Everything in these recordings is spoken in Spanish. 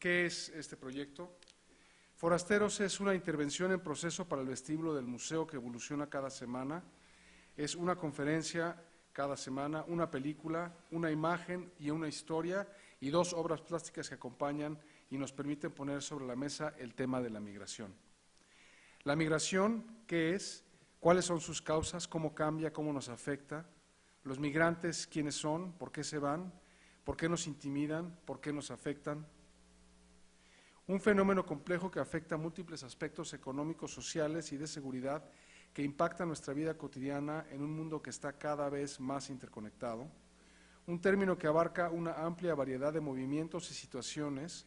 ¿Qué es este proyecto? Forasteros es una intervención en proceso para el vestíbulo del museo que evoluciona cada semana. Es una conferencia cada semana, una película, una imagen y una historia y 2 obras plásticas que acompañan y nos permiten poner sobre la mesa el tema de la migración. La migración, ¿qué es? ¿Cuáles son sus causas? ¿Cómo cambia? ¿Cómo nos afecta? Los migrantes, ¿quiénes son? ¿Por qué se van? ¿Por qué nos intimidan? ¿Por qué nos afectan? Un fenómeno complejo que afecta múltiples aspectos económicos, sociales y de seguridad que impacta nuestra vida cotidiana en un mundo que está cada vez más interconectado. Un término que abarca una amplia variedad de movimientos y situaciones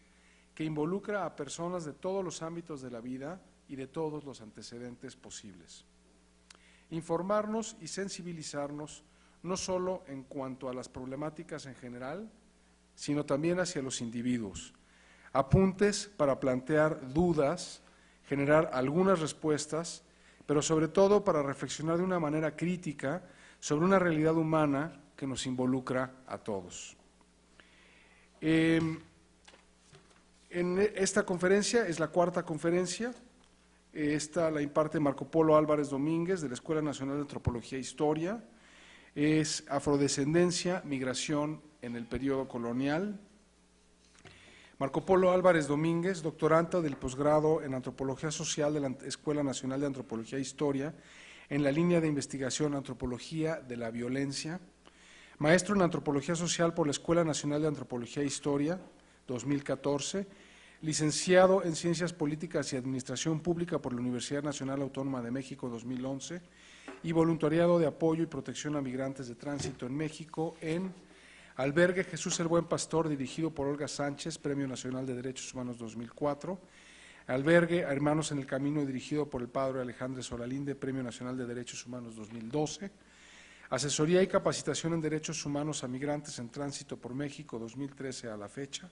que involucra a personas de todos los ámbitos de la vida y de todos los antecedentes posibles. Informarnos y sensibilizarnos no solo en cuanto a las problemáticas en general, sino también hacia los individuos. Apuntes para plantear dudas, generar algunas respuestas, pero sobre todo para reflexionar de una manera crítica sobre una realidad humana que nos involucra a todos. En esta conferencia es la 4ª conferencia. Esta la imparte Marco Polo Álvarez Domínguez, de la Escuela Nacional de Antropología e Historia. Es Afrodescendencia, migración en el periodo colonial. Marco Polo Álvarez Domínguez, doctorante del posgrado en Antropología Social de la Escuela Nacional de Antropología e Historia, en la línea de investigación Antropología de la Violencia. Maestro en Antropología Social por la Escuela Nacional de Antropología e Historia, 2014. Licenciado en Ciencias Políticas y Administración Pública por la Universidad Nacional Autónoma de México, 2011. Y voluntariado de apoyo y protección a migrantes de tránsito en México en Albergue Jesús el Buen Pastor, dirigido por Olga Sánchez, Premio Nacional de Derechos Humanos 2004. Albergue Hermanos en el Camino, dirigido por el padre Alejandro Solalinde, Premio Nacional de Derechos Humanos 2012. Asesoría y capacitación en Derechos Humanos a Migrantes en Tránsito por México 2013 a la fecha.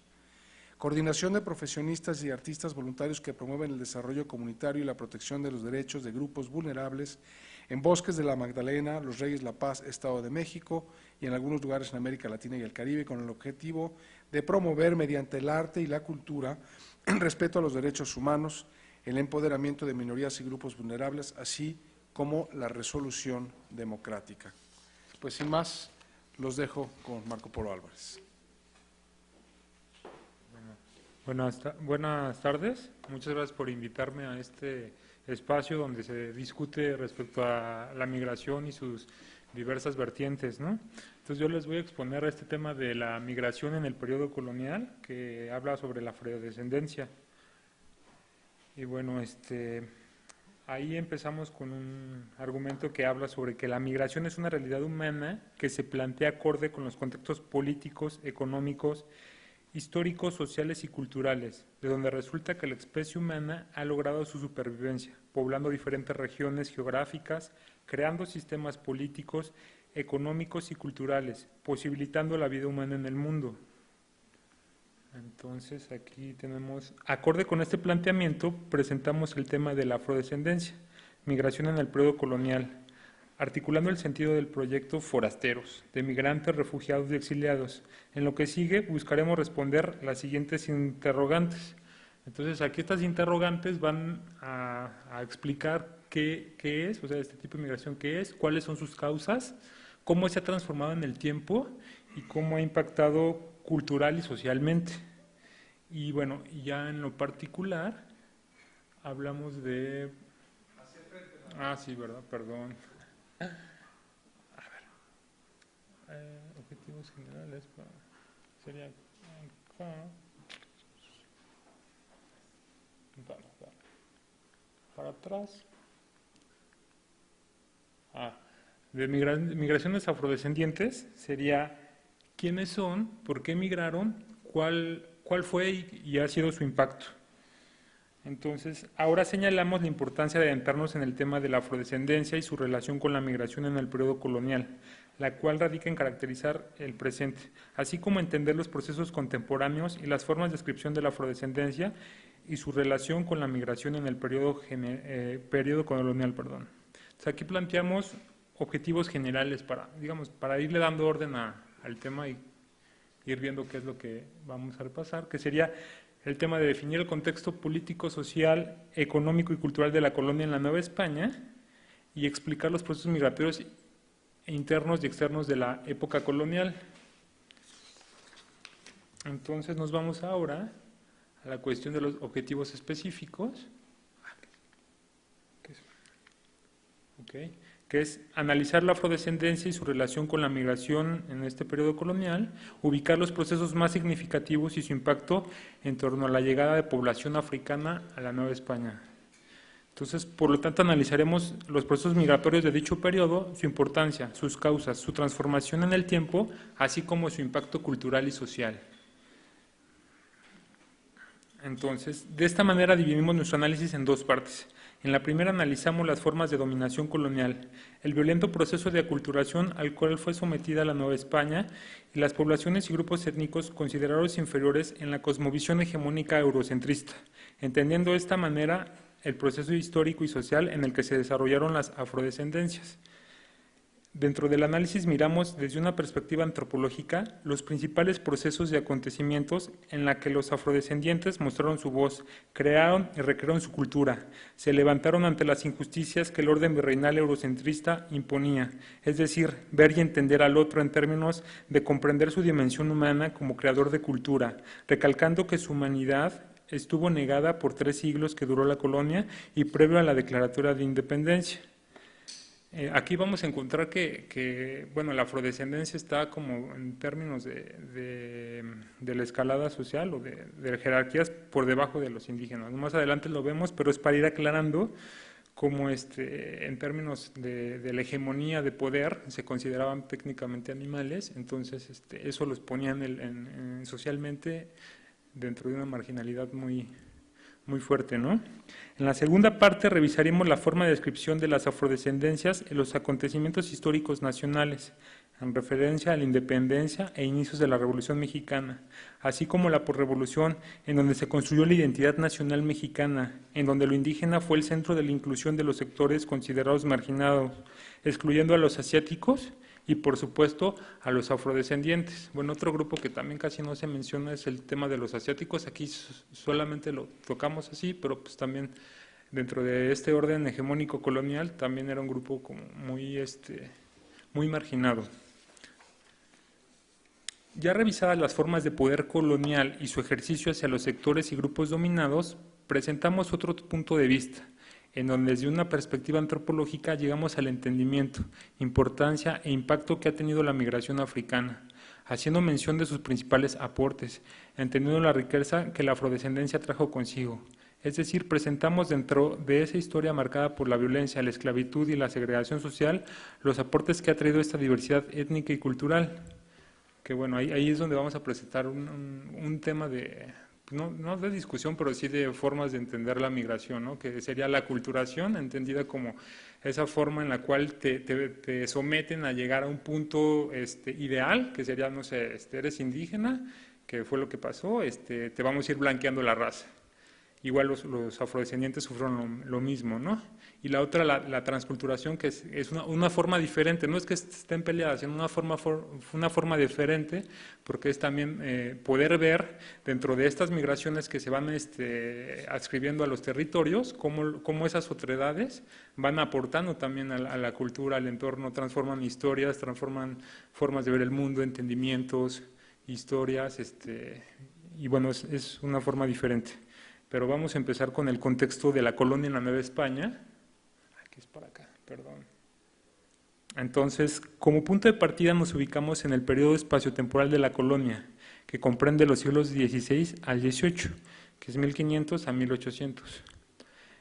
Coordinación de profesionistas y artistas voluntarios que promueven el desarrollo comunitario y la protección de los derechos de grupos vulnerables en Bosques de la Magdalena, Los Reyes La Paz, Estado de México y en algunos lugares en América Latina y el Caribe, con el objetivo de promover mediante el arte y la cultura el respeto a los derechos humanos, el empoderamiento de minorías y grupos vulnerables, así como la resolución democrática. Pues sin más, los dejo con Marco Polo Álvarez. Buenas tardes, muchas gracias por invitarme a este espacio donde se discute respecto a la migración y sus diversas vertientes, ¿no? Entonces yo les voy a exponer este tema de la migración en el periodo colonial, que habla sobre la afrodescendencia. Y bueno, ahí empezamos con un argumento que habla sobre que la migración es una realidad humana que se plantea acorde con los contextos políticos, económicos, históricos, sociales y culturales, de donde resulta que la especie humana ha logrado su supervivencia, poblando diferentes regiones geográficas, creando sistemas políticos, económicos y culturales, posibilitando la vida humana en el mundo. Entonces aquí tenemos, acorde con este planteamiento, presentamos el tema de la afrodescendencia, migración en el periodo colonial, articulando el sentido del proyecto Forasteros, de migrantes, refugiados y exiliados. En lo que sigue buscaremos responder las siguientes interrogantes. Entonces aquí estas interrogantes van a explicar qué es, o sea, este tipo de migración qué es, cuáles son sus causas, cómo se ha transformado en el tiempo y cómo ha impactado cultural y socialmente. Y bueno, ya en lo particular hablamos de... Ah, sí, ¿verdad? Perdón. A ver, objetivos generales sería para atrás. De migraciones afrodescendientes sería quiénes son, por qué migraron, cuál fue y ha sido su impacto. Entonces, ahora señalamos la importancia de adentrarnos en el tema de la afrodescendencia y su relación con la migración en el periodo colonial, la cual radica en caracterizar el presente, así como entender los procesos contemporáneos y las formas de descripción de la afrodescendencia y su relación con la migración en el periodo colonial. Entonces, aquí planteamos objetivos generales para irle dando orden al tema y ir viendo qué es lo que vamos a repasar, que sería el tema de definir el contexto político, social, económico y cultural de la colonia en la Nueva España y explicar los procesos migratorios internos y externos de la época colonial. Entonces nos vamos ahora a la cuestión de los objetivos específicos, que es analizar la afrodescendencia y su relación con la migración en este periodo colonial, ubicar los procesos más significativos y su impacto en torno a la llegada de población africana a la Nueva España. Entonces, por lo tanto, analizaremos los procesos migratorios de dicho periodo, su importancia, sus causas, su transformación en el tiempo, así como su impacto cultural y social. Entonces, de esta manera dividimos nuestro análisis en dos partes. En la primera analizamos las formas de dominación colonial, el violento proceso de aculturación al cual fue sometida la Nueva España y las poblaciones y grupos étnicos considerados inferiores en la cosmovisión hegemónica eurocentrista, entendiendo de esta manera el proceso histórico y social en el que se desarrollaron las afrodescendencias. Dentro del análisis miramos desde una perspectiva antropológica los principales procesos y acontecimientos en la que los afrodescendientes mostraron su voz, crearon y recrearon su cultura, se levantaron ante las injusticias que el orden virreinal eurocentrista imponía, es decir, ver y entender al otro en términos de comprender su dimensión humana como creador de cultura, recalcando que su humanidad estuvo negada por 3 siglos que duró la colonia y previo a la declaratoria de independencia. Aquí vamos a encontrar que bueno, la afrodescendencia está como en términos de la escalada social o de jerarquías por debajo de los indígenas. Más adelante lo vemos, pero es para ir aclarando cómo en términos de la hegemonía de poder se consideraban técnicamente animales, entonces eso los ponían socialmente dentro de una marginalidad muy fuerte, ¿no? En la segunda parte revisaremos la forma de descripción de las afrodescendencias en los acontecimientos históricos nacionales, en referencia a la independencia e inicios de la Revolución Mexicana, así como la posrevolución, en donde se construyó la identidad nacional mexicana, en donde lo indígena fue el centro de la inclusión de los sectores considerados marginados, excluyendo a los asiáticos y, por supuesto, a los afrodescendientes. Bueno, otro grupo que también casi no se menciona es el tema de los asiáticos. Aquí solamente lo tocamos así, pero pues también dentro de este orden hegemónico colonial también era un grupo como muy marginado. Ya revisadas las formas de poder colonial y su ejercicio hacia los sectores y grupos dominados, presentamos otro punto de vista, en donde desde una perspectiva antropológica llegamos al entendimiento, importancia e impacto que ha tenido la migración africana, haciendo mención de sus principales aportes, entendiendo la riqueza que la afrodescendencia trajo consigo. Es decir, presentamos dentro de esa historia marcada por la violencia, la esclavitud y la segregación social, los aportes que ha traído esta diversidad étnica y cultural. Que bueno, ahí es donde vamos a presentar un tema no de discusión, pero sí de formas de entender la migración, ¿no? Que sería la aculturación, entendida como esa forma en la cual te someten a llegar a un punto ideal, que sería, no sé, eres indígena, que fue lo que pasó, te vamos a ir blanqueando la raza. Igual los afrodescendientes sufrieron lo mismo, ¿no? Y la otra, la transculturación, que es una forma diferente, no es que estén peleadas, sino una forma diferente, porque es también poder ver dentro de estas migraciones que se van adscribiendo a los territorios, cómo esas otredades van aportando también a la cultura, al entorno, transforman historias, transforman formas de ver el mundo, entendimientos, historias, y bueno, es una forma diferente. Pero vamos a empezar con el contexto de la colonia en la Nueva España. Aquí es para acá, perdón. Entonces, como punto de partida nos ubicamos en el periodo espaciotemporal de la colonia, que comprende los siglos XVI al XVIII, que es 1500 a 1800.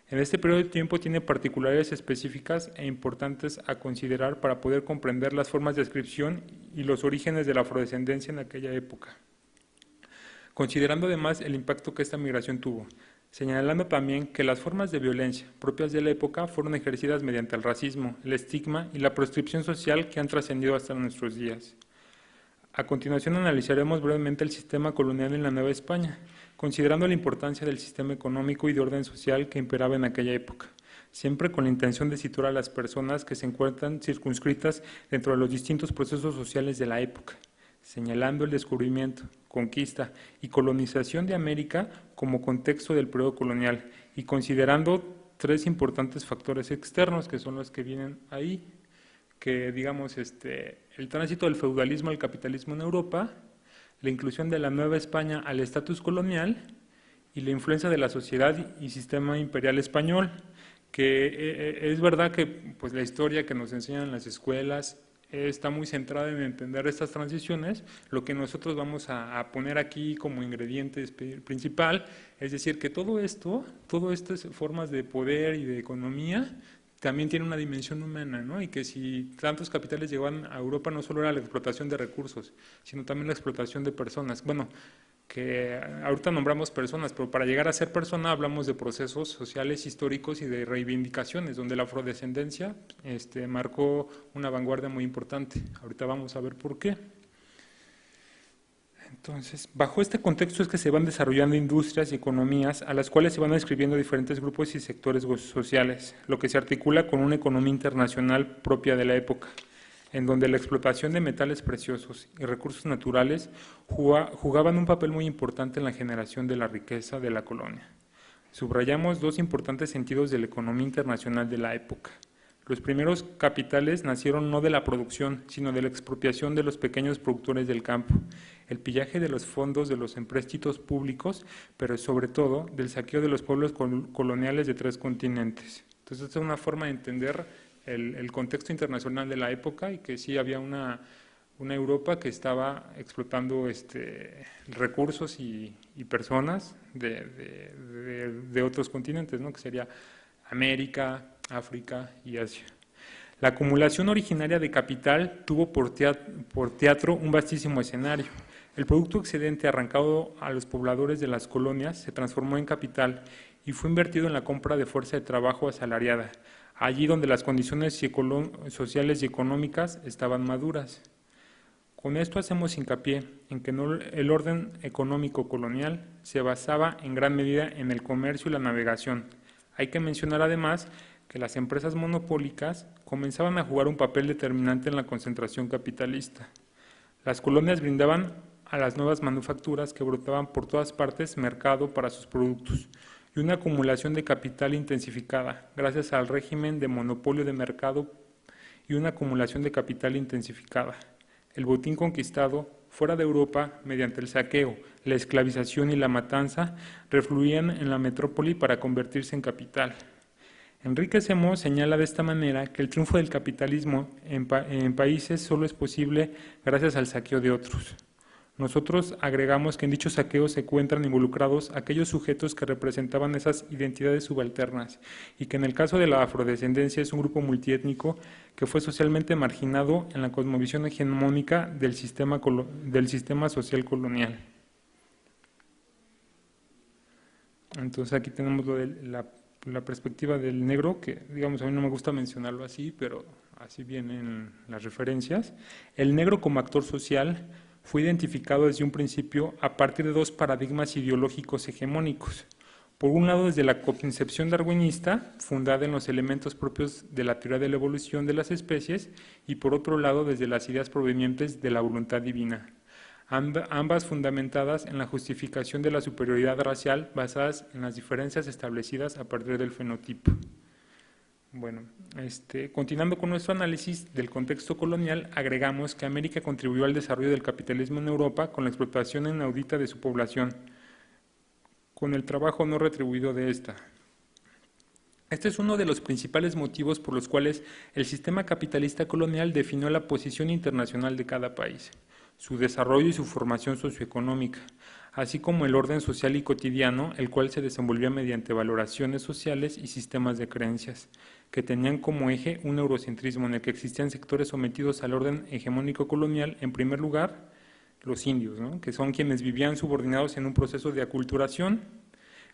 En este periodo de tiempo tiene particularidades específicas e importantes a considerar para poder comprender las formas de descripción y los orígenes de la afrodescendencia en aquella época, considerando además el impacto que esta migración tuvo, señalando también que las formas de violencia propias de la época fueron ejercidas mediante el racismo, el estigma y la proscripción social que han trascendido hasta nuestros días. A continuación analizaremos brevemente el sistema colonial en la Nueva España, considerando la importancia del sistema económico y de orden social que imperaba en aquella época, siempre con la intención de situar a las personas que se encuentran circunscritas dentro de los distintos procesos sociales de la época, señalando el descubrimiento, conquista y colonización de América como contexto del periodo colonial y considerando tres importantes factores externos que son los que vienen ahí, que digamos el tránsito del feudalismo al capitalismo en Europa, la inclusión de la Nueva España al estatus colonial y la influencia de la sociedad y sistema imperial español, que es verdad que pues, la historia que nos enseñan en las escuelas está muy centrada en entender estas transiciones. Lo que nosotros vamos a poner aquí como ingrediente principal, es decir, que todas estas formas de poder y de economía también tiene una dimensión humana, ¿no? Y que si tantos capitales llegaban a Europa no solo era la explotación de recursos, sino también la explotación de personas. Bueno, que ahorita nombramos personas, pero para llegar a ser persona hablamos de procesos sociales, históricos y de reivindicaciones, donde la afrodescendencia marcó una vanguardia muy importante. Ahorita vamos a ver por qué. Entonces, bajo este contexto es que se van desarrollando industrias y economías a las cuales se van adscribiendo diferentes grupos y sectores sociales, lo que se articula con una economía internacional propia de la época, en donde la explotación de metales preciosos y recursos naturales jugaban un papel muy importante en la generación de la riqueza de la colonia. Subrayamos dos importantes sentidos de la economía internacional de la época. Los primeros capitales nacieron no de la producción, sino de la expropiación de los pequeños productores del campo, el pillaje de los fondos de los empréstitos públicos, pero sobre todo del saqueo de los pueblos coloniales de 3 continentes. Entonces, esta es una forma de entender el contexto internacional de la época y que sí había una Europa que estaba explotando recursos y personas de otros continentes, ¿no? Que sería América, África y Asia. La acumulación originaria de capital tuvo por teatro un vastísimo escenario. El producto excedente arrancado a los pobladores de las colonias se transformó en capital y fue invertido en la compra de fuerza de trabajo asalariada, allí donde las condiciones sociales y económicas estaban maduras. Con esto hacemos hincapié en que el orden económico colonial se basaba en gran medida en el comercio y la navegación. Hay que mencionar además que las empresas monopólicas comenzaban a jugar un papel determinante en la concentración capitalista. Las colonias brindaban a las nuevas manufacturas que brotaban por todas partes mercado para sus productos y una acumulación de capital intensificada gracias al régimen de monopolio de mercado y una acumulación de capital intensificada. El botín conquistado fuera de Europa mediante el saqueo, la esclavización y la matanza refluían en la metrópoli para convertirse en capital. Enrique Semo señala de esta manera que el triunfo del capitalismo en países solo es posible gracias al saqueo de otros. Nosotros agregamos que en dicho saqueo se encuentran involucrados aquellos sujetos que representaban esas identidades subalternas y que en el caso de la afrodescendencia es un grupo multiétnico que fue socialmente marginado en la cosmovisión hegemónica del sistema social colonial. Entonces aquí tenemos lo de la perspectiva del negro, que digamos a mí no me gusta mencionarlo así, pero así vienen las referencias. El negro como actor social fue identificado desde un principio a partir de dos paradigmas ideológicos hegemónicos. Por un lado, desde la concepción darwinista, fundada en los elementos propios de la teoría de la evolución de las especies, y por otro lado, desde las ideas provenientes de la voluntad divina, ambas fundamentadas en la justificación de la superioridad racial basadas en las diferencias establecidas a partir del fenotipo. Bueno, continuando con nuestro análisis del contexto colonial, agregamos que América contribuyó al desarrollo del capitalismo en Europa con la explotación inaudita de su población, con el trabajo no retribuido de ésta. Este es uno de los principales motivos por los cuales el sistema capitalista colonial definió la posición internacional de cada país, su desarrollo y su formación socioeconómica, así como el orden social y cotidiano, el cual se desenvolvía mediante valoraciones sociales y sistemas de creencias, que tenían como eje un eurocentrismo en el que existían sectores sometidos al orden hegemónico colonial, en primer lugar, los indios, ¿no? Que son quienes vivían subordinados en un proceso de aculturación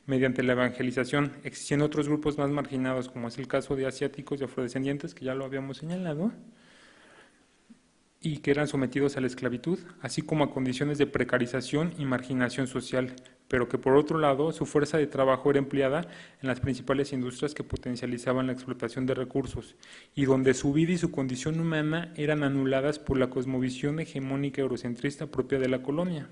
mediante la evangelización. Existían otros grupos más marginados, como es el caso de asiáticos y afrodescendientes, que ya lo habíamos señalado, y que eran sometidos a la esclavitud, así como a condiciones de precarización y marginación social, pero que por otro lado su fuerza de trabajo era empleada en las principales industrias que potencializaban la explotación de recursos, y donde su vida y su condición humana eran anuladas por la cosmovisión hegemónica eurocentrista propia de la colonia.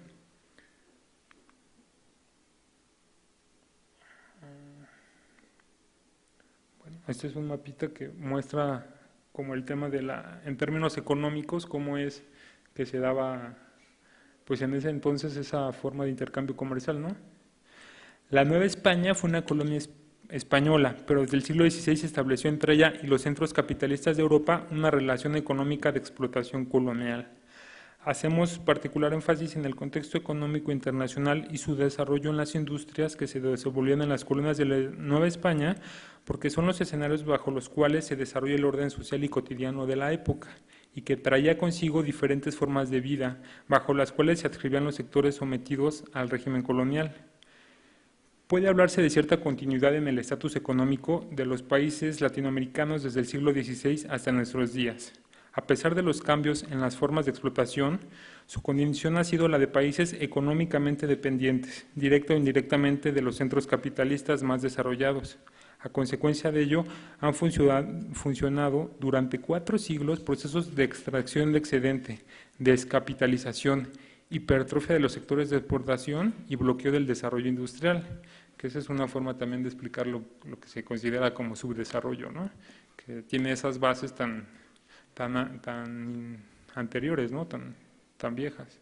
Bueno, este es un mapita que muestra como el tema de en términos económicos, cómo es que se daba pues en ese entonces esa forma de intercambio comercial, ¿no? La Nueva España fue una colonia española, pero desde el siglo XVI se estableció entre ella y los centros capitalistas de Europa una relación económica de explotación colonial. Hacemos particular énfasis en el contexto económico internacional y su desarrollo en las industrias que se desenvolvían en las colonias de la Nueva España, porque son los escenarios bajo los cuales se desarrolla el orden social y cotidiano de la época, y que traía consigo diferentes formas de vida, bajo las cuales se adscribían los sectores sometidos al régimen colonial. Puede hablarse de cierta continuidad en el estatus económico de los países latinoamericanos desde el siglo XVI hasta nuestros días. A pesar de los cambios en las formas de explotación, su condición ha sido la de países económicamente dependientes, directa o indirectamente de los centros capitalistas más desarrollados. A consecuencia de ello, han funcionado durante 4 siglos procesos de extracción de excedente, descapitalización, hipertrofia de los sectores de exportación y bloqueo del desarrollo industrial, que esa es una forma también de explicar lo que se considera como subdesarrollo, ¿no? Que tiene esas bases tan anteriores, ¿no? tan viejas.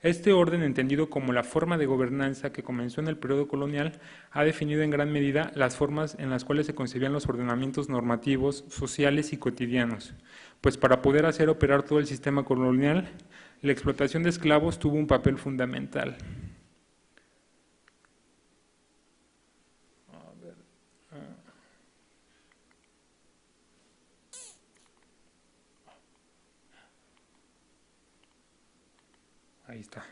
Este orden, entendido como la forma de gobernanza que comenzó en el periodo colonial, ha definido en gran medida las formas en las cuales se concebían los ordenamientos normativos, sociales y cotidianos. Pues para poder hacer operar todo el sistema colonial, la explotación de esclavos tuvo un papel fundamental. Ahí está.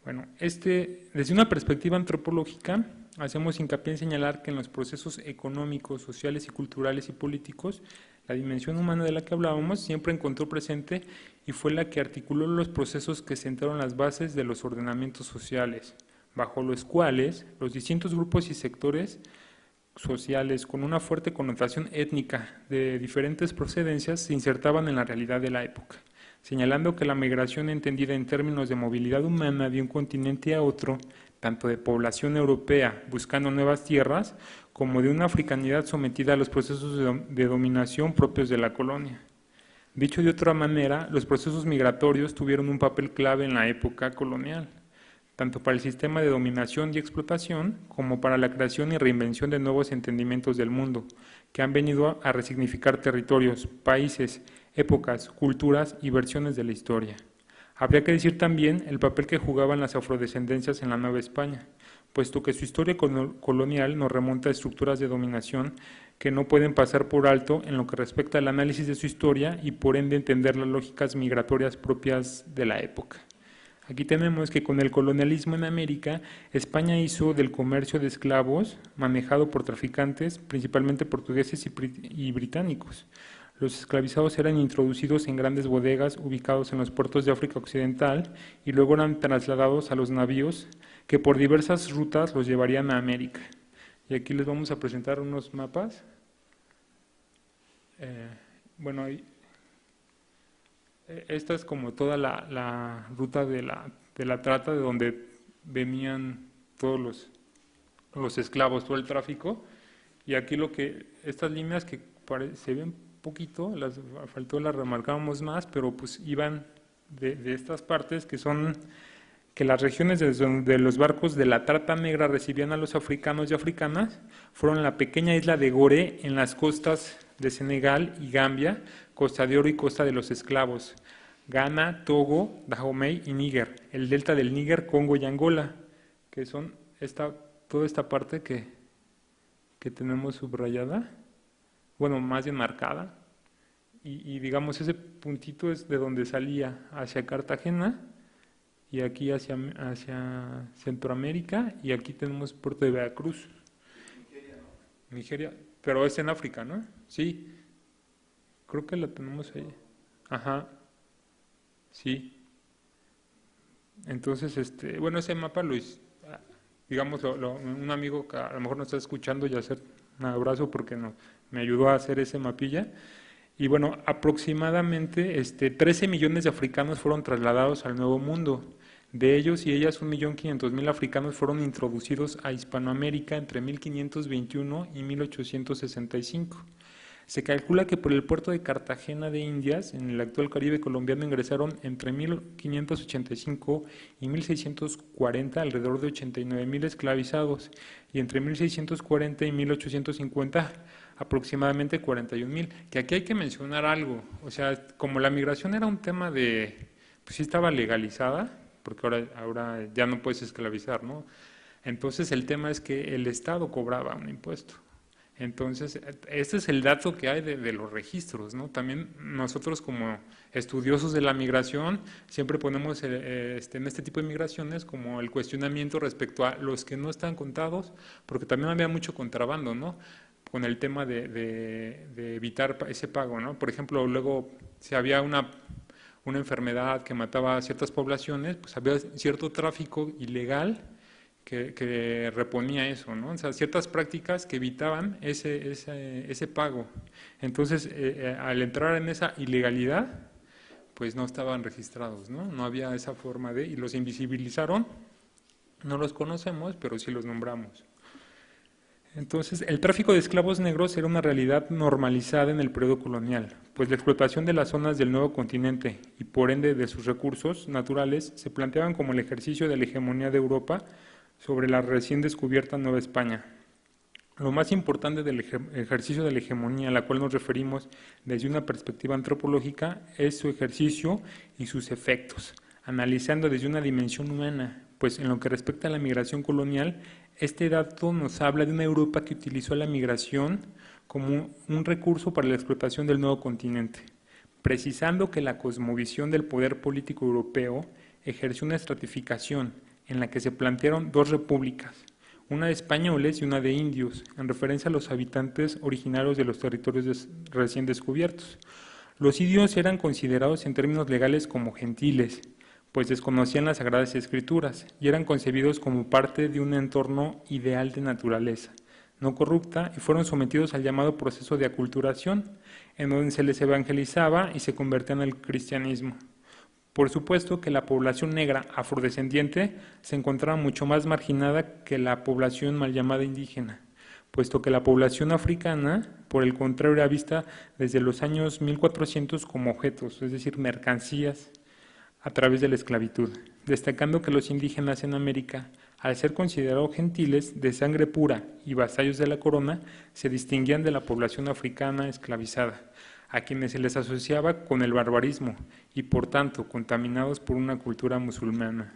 Bueno, desde una perspectiva antropológica, hacemos hincapié en señalar que en los procesos económicos, sociales y culturales y políticos, la dimensión humana de la que hablábamos siempre encontró presente y fue la que articuló los procesos que sentaron las bases de los ordenamientos sociales, bajo los cuales los distintos grupos y sectores sociales con una fuerte connotación étnica de diferentes procedencias se insertaban en la realidad de la época, señalando que la migración entendida en términos de movilidad humana de un continente a otro, tanto de población europea buscando nuevas tierras, como de una africanidad sometida a los procesos de dominación propios de la colonia. Dicho de otra manera, los procesos migratorios tuvieron un papel clave en la época colonial, tanto para el sistema de dominación y explotación, como para la creación y reinvención de nuevos entendimientos del mundo, que han venido a resignificar territorios, países, épocas, culturas y versiones de la historia. Habría que decir también el papel que jugaban las afrodescendencias en la Nueva España, puesto que su historia colonial nos remonta a estructuras de dominación que no pueden pasar por alto en lo que respecta al análisis de su historia y por ende entender las lógicas migratorias propias de la época. Aquí tenemos que con el colonialismo en América, España hizo del comercio de esclavos manejado por traficantes, principalmente portugueses y británicos. Los esclavizados eran introducidos en grandes bodegas ubicados en los puertos de África Occidental y luego eran trasladados a los navíos que por diversas rutas los llevarían a América. Y aquí les vamos a presentar unos mapas. Bueno, esta es como toda la ruta de la trata, de donde venían todos los esclavos, todo el tráfico. Y aquí estas líneas que se ven poquito, faltó las remarcábamos más, pero pues iban de estas partes que las regiones desde donde los barcos de la trata negra recibían a los africanos y africanas, fueron la pequeña isla de Gorée en las costas de Senegal y Gambia, Costa de Oro y Costa de los Esclavos, Ghana, Togo, Dahomey y Níger, el delta del Níger, Congo y Angola, que son toda esta parte que tenemos subrayada, bueno, más bien marcada, y digamos ese puntito es de donde salía hacia Cartagena, y aquí hacia Centroamérica, y aquí tenemos Puerto de Veracruz. Nigeria, ¿no? Nigeria, pero es en África, ¿no? Sí, creo que la tenemos ahí. Ajá, sí. Entonces, bueno, ese mapa digamos, un amigo que a lo mejor nos está escuchando y hacer un abrazo porque me ayudó a hacer ese mapilla. Y bueno, aproximadamente 13 millones de africanos fueron trasladados al Nuevo Mundo. De ellos y ellas, 1.500.000 africanos fueron introducidos a Hispanoamérica entre 1521 y 1865. Se calcula que por el puerto de Cartagena de Indias, en el actual Caribe colombiano, ingresaron entre 1585 y 1640 alrededor de 89.000 esclavizados y entre 1640 y 1850 aproximadamente 41.000. Que aquí hay que mencionar algo, o sea, como la migración era un tema pues sí estaba legalizada, porque ahora ya no puedes esclavizar, ¿no? Entonces el tema es que el Estado cobraba un impuesto. Entonces, este es el dato que hay de los registros, ¿no? También nosotros como estudiosos de la migración siempre ponemos en este tipo de migraciones como el cuestionamiento respecto a los que no están contados, porque también había mucho contrabando, ¿no? Con el tema de evitar ese pago, ¿no? Por ejemplo, luego si había una enfermedad que mataba a ciertas poblaciones, pues había cierto tráfico ilegal que reponía eso, ¿no? O sea, ciertas prácticas que evitaban ese pago. Entonces, al entrar en esa ilegalidad, pues no estaban registrados, ¿no? No había esa forma y los invisibilizaron, no los conocemos, pero sí los nombramos. Entonces, el tráfico de esclavos negros era una realidad normalizada en el periodo colonial, pues la explotación de las zonas del nuevo continente y por ende de sus recursos naturales se planteaban como el ejercicio de la hegemonía de Europa sobre la recién descubierta Nueva España. Lo más importante del ejercicio de la hegemonía a la cual nos referimos desde una perspectiva antropológica es su ejercicio y sus efectos, analizando desde una dimensión humana, pues en lo que respecta a la migración colonial, este dato nos habla de una Europa que utilizó la migración como un recurso para la explotación del nuevo continente, precisando que la cosmovisión del poder político europeo ejerció una estratificación en la que se plantearon dos repúblicas, una de españoles y una de indios, en referencia a los habitantes originarios de los territorios recién descubiertos. Los indios eran considerados en términos legales como gentiles, pues desconocían las Sagradas Escrituras y eran concebidos como parte de un entorno ideal de naturaleza, no corrupta, y fueron sometidos al llamado proceso de aculturación, en donde se les evangelizaba y se convertían al cristianismo. Por supuesto que la población negra afrodescendiente se encontraba mucho más marginada que la población mal llamada indígena, puesto que la población africana, por el contrario, era vista desde los años 1400 como objetos, es decir, mercancías, a través de la esclavitud, destacando que los indígenas en América, al ser considerados gentiles de sangre pura y vasallos de la corona, se distinguían de la población africana esclavizada, a quienes se les asociaba con el barbarismo y por tanto contaminados por una cultura musulmana.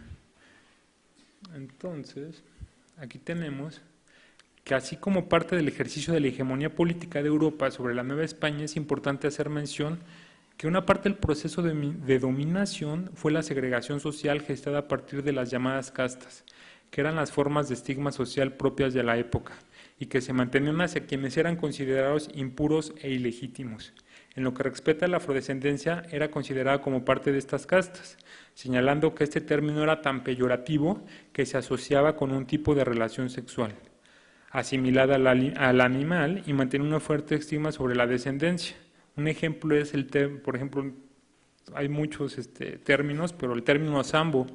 Entonces, aquí tenemos que así como parte del ejercicio de la hegemonía política de Europa sobre la Nueva España, es importante hacer mención que una parte del proceso de dominación fue la segregación social gestada a partir de las llamadas castas, que eran las formas de estigma social propias de la época, y que se mantenían hacia quienes eran considerados impuros e ilegítimos. En lo que respecta a la afrodescendencia, era considerada como parte de estas castas, señalando que este término era tan peyorativo que se asociaba con un tipo de relación sexual, asimilada al animal y mantenía una fuerte estigma sobre la descendencia. Un ejemplo es por ejemplo, hay muchos términos, pero el término sambo,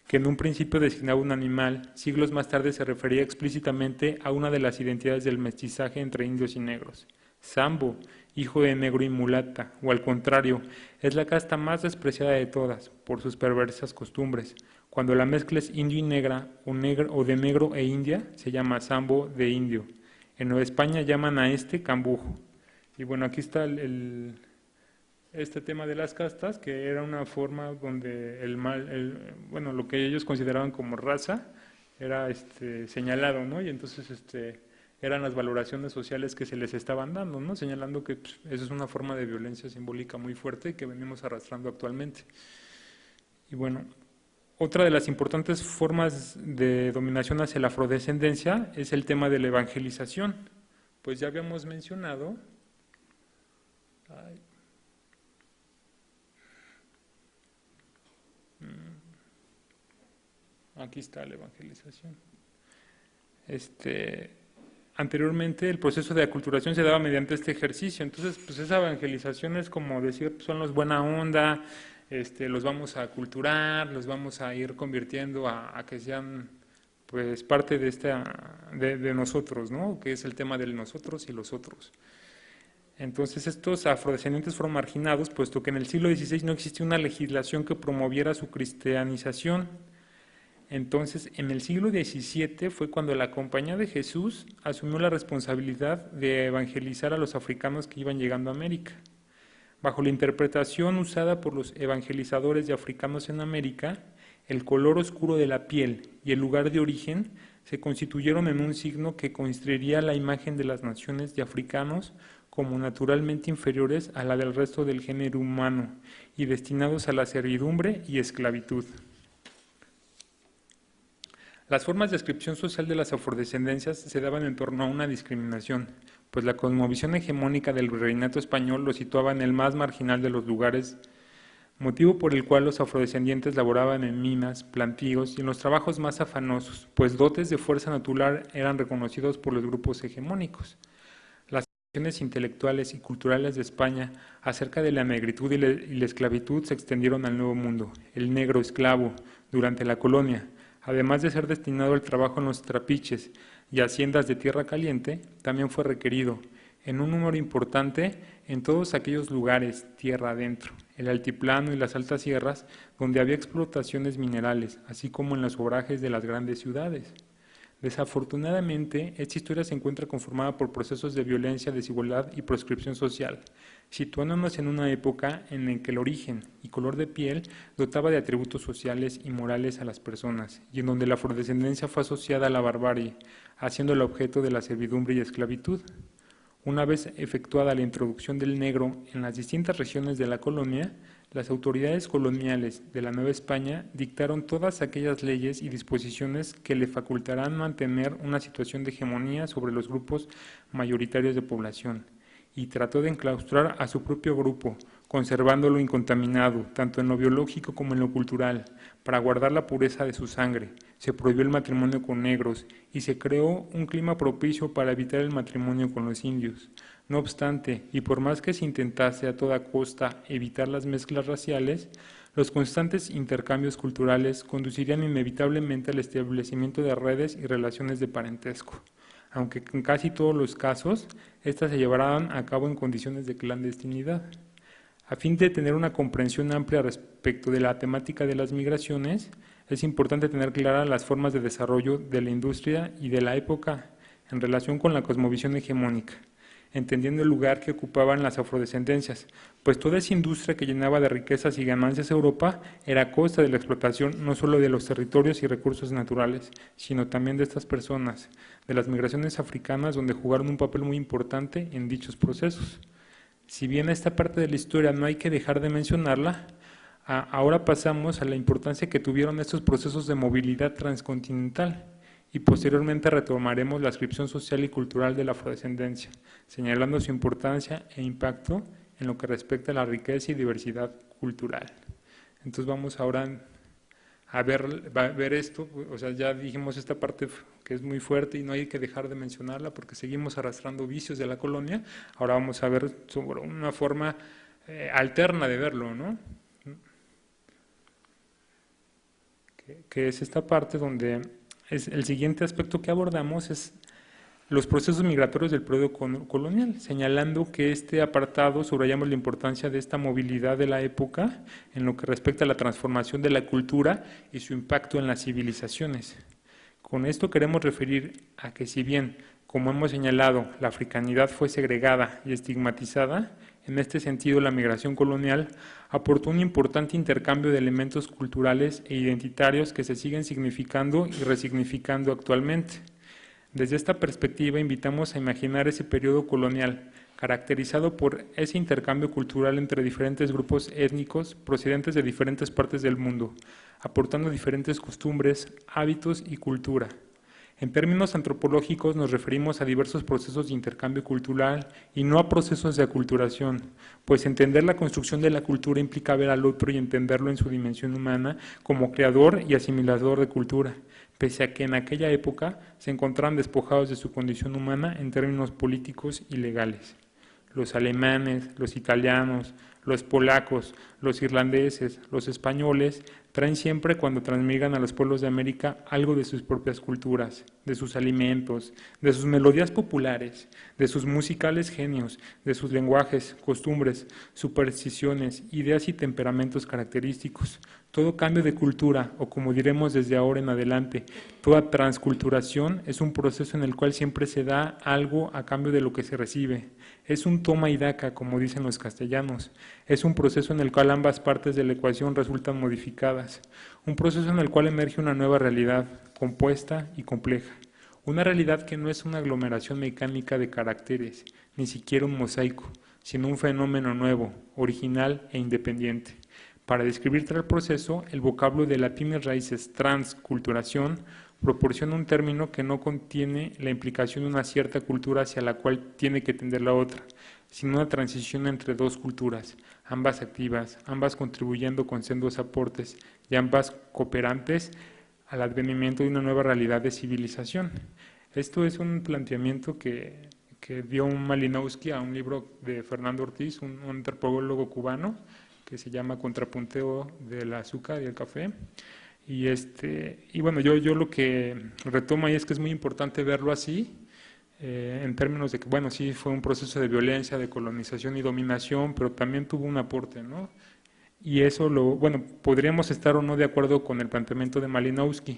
que en un principio designaba un animal, siglos más tarde se refería explícitamente a una de las identidades del mestizaje entre indios y negros. Sambo, hijo de negro y mulata, o al contrario, es la casta más despreciada de todas, por sus perversas costumbres. Cuando la mezcla es indio y negra, o de negro e india, se llama sambo de indio. En Nueva España llaman a cambujo. Y bueno, aquí está este tema de las castas, que era una forma donde bueno, lo que ellos consideraban como raza era señalado, ¿no? Y entonces eran las valoraciones sociales que se les estaban dando, ¿no? Señalando que pues, eso es una forma de violencia simbólica muy fuerte que venimos arrastrando actualmente. Y bueno, otra de las importantes formas de dominación hacia la afrodescendencia es el tema de la evangelización. Pues ya habíamos mencionado. Aquí está la evangelización. Anteriormente el proceso de aculturación se daba mediante este ejercicio, entonces pues esa evangelización es como decir, pues, son los buena onda, los vamos a aculturar, los vamos a ir convirtiendo a que sean pues parte de nosotros, ¿no? Que es el tema del nosotros y los otros. Entonces estos afrodescendientes fueron marginados, puesto que en el siglo XVI no existía una legislación que promoviera su cristianización. Entonces, en el siglo XVII fue cuando la Compañía de Jesús asumió la responsabilidad de evangelizar a los africanos que iban llegando a América. Bajo la interpretación usada por los evangelizadores de africanos en América, el color oscuro de la piel y el lugar de origen se constituyeron en un signo que construiría la imagen de las naciones de africanos como naturalmente inferiores a la del resto del género humano y destinados a la servidumbre y esclavitud. Las formas de descripción social de las afrodescendencias se daban en torno a una discriminación, pues la cosmovisión hegemónica del virreinato español lo situaba en el más marginal de los lugares, motivo por el cual los afrodescendientes laboraban en minas, plantíos y en los trabajos más afanosos, pues dotes de fuerza natural eran reconocidos por los grupos hegemónicos. Las cuestiones intelectuales y culturales de España acerca de la negritud y la esclavitud se extendieron al Nuevo Mundo. El negro esclavo, durante la colonia, además de ser destinado al trabajo en los trapiches y haciendas de tierra caliente, también fue requerido, en un número importante, en todos aquellos lugares, tierra adentro, el altiplano y las altas sierras, donde había explotaciones minerales, así como en los obrajes de las grandes ciudades. Desafortunadamente, esta historia se encuentra conformada por procesos de violencia, desigualdad y proscripción social, situándonos en una época en la que el origen y color de piel dotaba de atributos sociales y morales a las personas, y en donde la afrodescendencia fue asociada a la barbarie, haciéndola objeto de la servidumbre y esclavitud. Una vez efectuada la introducción del negro en las distintas regiones de la colonia, las autoridades coloniales de la Nueva España dictaron todas aquellas leyes y disposiciones que le facultarán mantener una situación de hegemonía sobre los grupos mayoritarios de población, y trató de enclaustrar a su propio grupo, conservándolo incontaminado, tanto en lo biológico como en lo cultural, para guardar la pureza de su sangre. Se prohibió el matrimonio con negros y se creó un clima propicio para evitar el matrimonio con los indios. No obstante, y por más que se intentase a toda costa evitar las mezclas raciales, los constantes intercambios culturales conducirían inevitablemente al establecimiento de redes y relaciones de parentesco, aunque en casi todos los casos, estas se llevarán a cabo en condiciones de clandestinidad. A fin de tener una comprensión amplia respecto de la temática de las migraciones, es importante tener claras las formas de desarrollo de la industria y de la época en relación con la cosmovisión hegemónica, entendiendo el lugar que ocupaban las afrodescendencias, pues toda esa industria que llenaba de riquezas y ganancias a Europa era a costa de la explotación no solo de los territorios y recursos naturales, sino también de estas personas, de las migraciones africanas, donde jugaron un papel muy importante en dichos procesos. Si bien esta parte de la historia no hay que dejar de mencionarla, ahora pasamos a la importancia que tuvieron estos procesos de movilidad transcontinental, y posteriormente retomaremos la descripción social y cultural de la afrodescendencia, señalando su importancia e impacto en lo que respecta a la riqueza y diversidad cultural. Entonces vamos ahora a ver esto, o sea, ya dijimos esta parte que es muy fuerte y no hay que dejar de mencionarla porque seguimos arrastrando vicios de la colonia. Ahora vamos a ver sobre una forma alterna de verlo, ¿no? Que es esta parte donde el siguiente aspecto que abordamos es los procesos migratorios del periodo colonial, señalando que este apartado subrayamos la importancia de esta movilidad de la época en lo que respecta a la transformación de la cultura y su impacto en las civilizaciones. Con esto queremos referir a que si bien, como hemos señalado, la africanidad fue segregada y estigmatizada, en este sentido la migración colonial aportó un importante intercambio de elementos culturales e identitarios que se siguen significando y resignificando actualmente. Desde esta perspectiva invitamos a imaginar ese periodo colonial, caracterizado por ese intercambio cultural entre diferentes grupos étnicos procedentes de diferentes partes del mundo, aportando diferentes costumbres, hábitos y cultura. En términos antropológicos nos referimos a diversos procesos de intercambio cultural y no a procesos de aculturación, pues entender la construcción de la cultura implica ver al otro y entenderlo en su dimensión humana como creador y asimilador de cultura, pese a que en aquella época se encontraban despojados de su condición humana en términos políticos y legales. Los alemanes, los italianos, los polacos, los irlandeses, los españoles, traen siempre cuando transmigran a los pueblos de América algo de sus propias culturas, de sus alimentos, de sus melodías populares, de sus musicales genios, de sus lenguajes, costumbres, supersticiones, ideas y temperamentos característicos. Todo cambio de cultura, o como diremos desde ahora en adelante, toda transculturación es un proceso en el cual siempre se da algo a cambio de lo que se recibe. Es un toma y daca, como dicen los castellanos. Es un proceso en el cual ambas partes de la ecuación resultan modificadas. Un proceso en el cual emerge una nueva realidad, compuesta y compleja. Una realidad que no es una aglomeración mecánica de caracteres, ni siquiera un mosaico, sino un fenómeno nuevo, original e independiente. Para describir tal proceso, el vocablo de latines raíces transculturación proporciona un término que no contiene la implicación de una cierta cultura hacia la cual tiene que tender la otra, sino una transición entre dos culturas, ambas activas, ambas contribuyendo con sendos aportes y ambas cooperantes al advenimiento de una nueva realidad de civilización. Esto es un planteamiento que dio Malinowski a un libro de Fernando Ortiz, un antropólogo cubano, que se llama Contrapunteo del azúcar y el café. Y bueno, yo lo que retomo ahí es que es muy importante verlo así, en términos de que, bueno, sí fue un proceso de violencia, de colonización y dominación, pero también tuvo un aporte, ¿no? Y eso bueno, podríamos estar o no de acuerdo con el planteamiento de Malinowski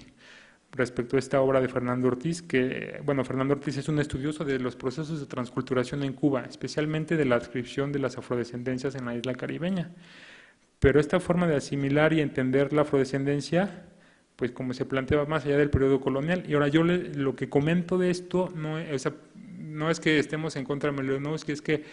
respecto a esta obra de Fernando Ortiz, que, bueno, Fernando Ortiz es un estudioso de los procesos de transculturación en Cuba, especialmente de la adscripción de las afrodescendencias en la isla caribeña. Pero esta forma de asimilar y entender la afrodescendencia, pues como se planteaba más allá del periodo colonial. Y ahora yo lo que comento de esto no es que estemos en contra de Malinowski, es que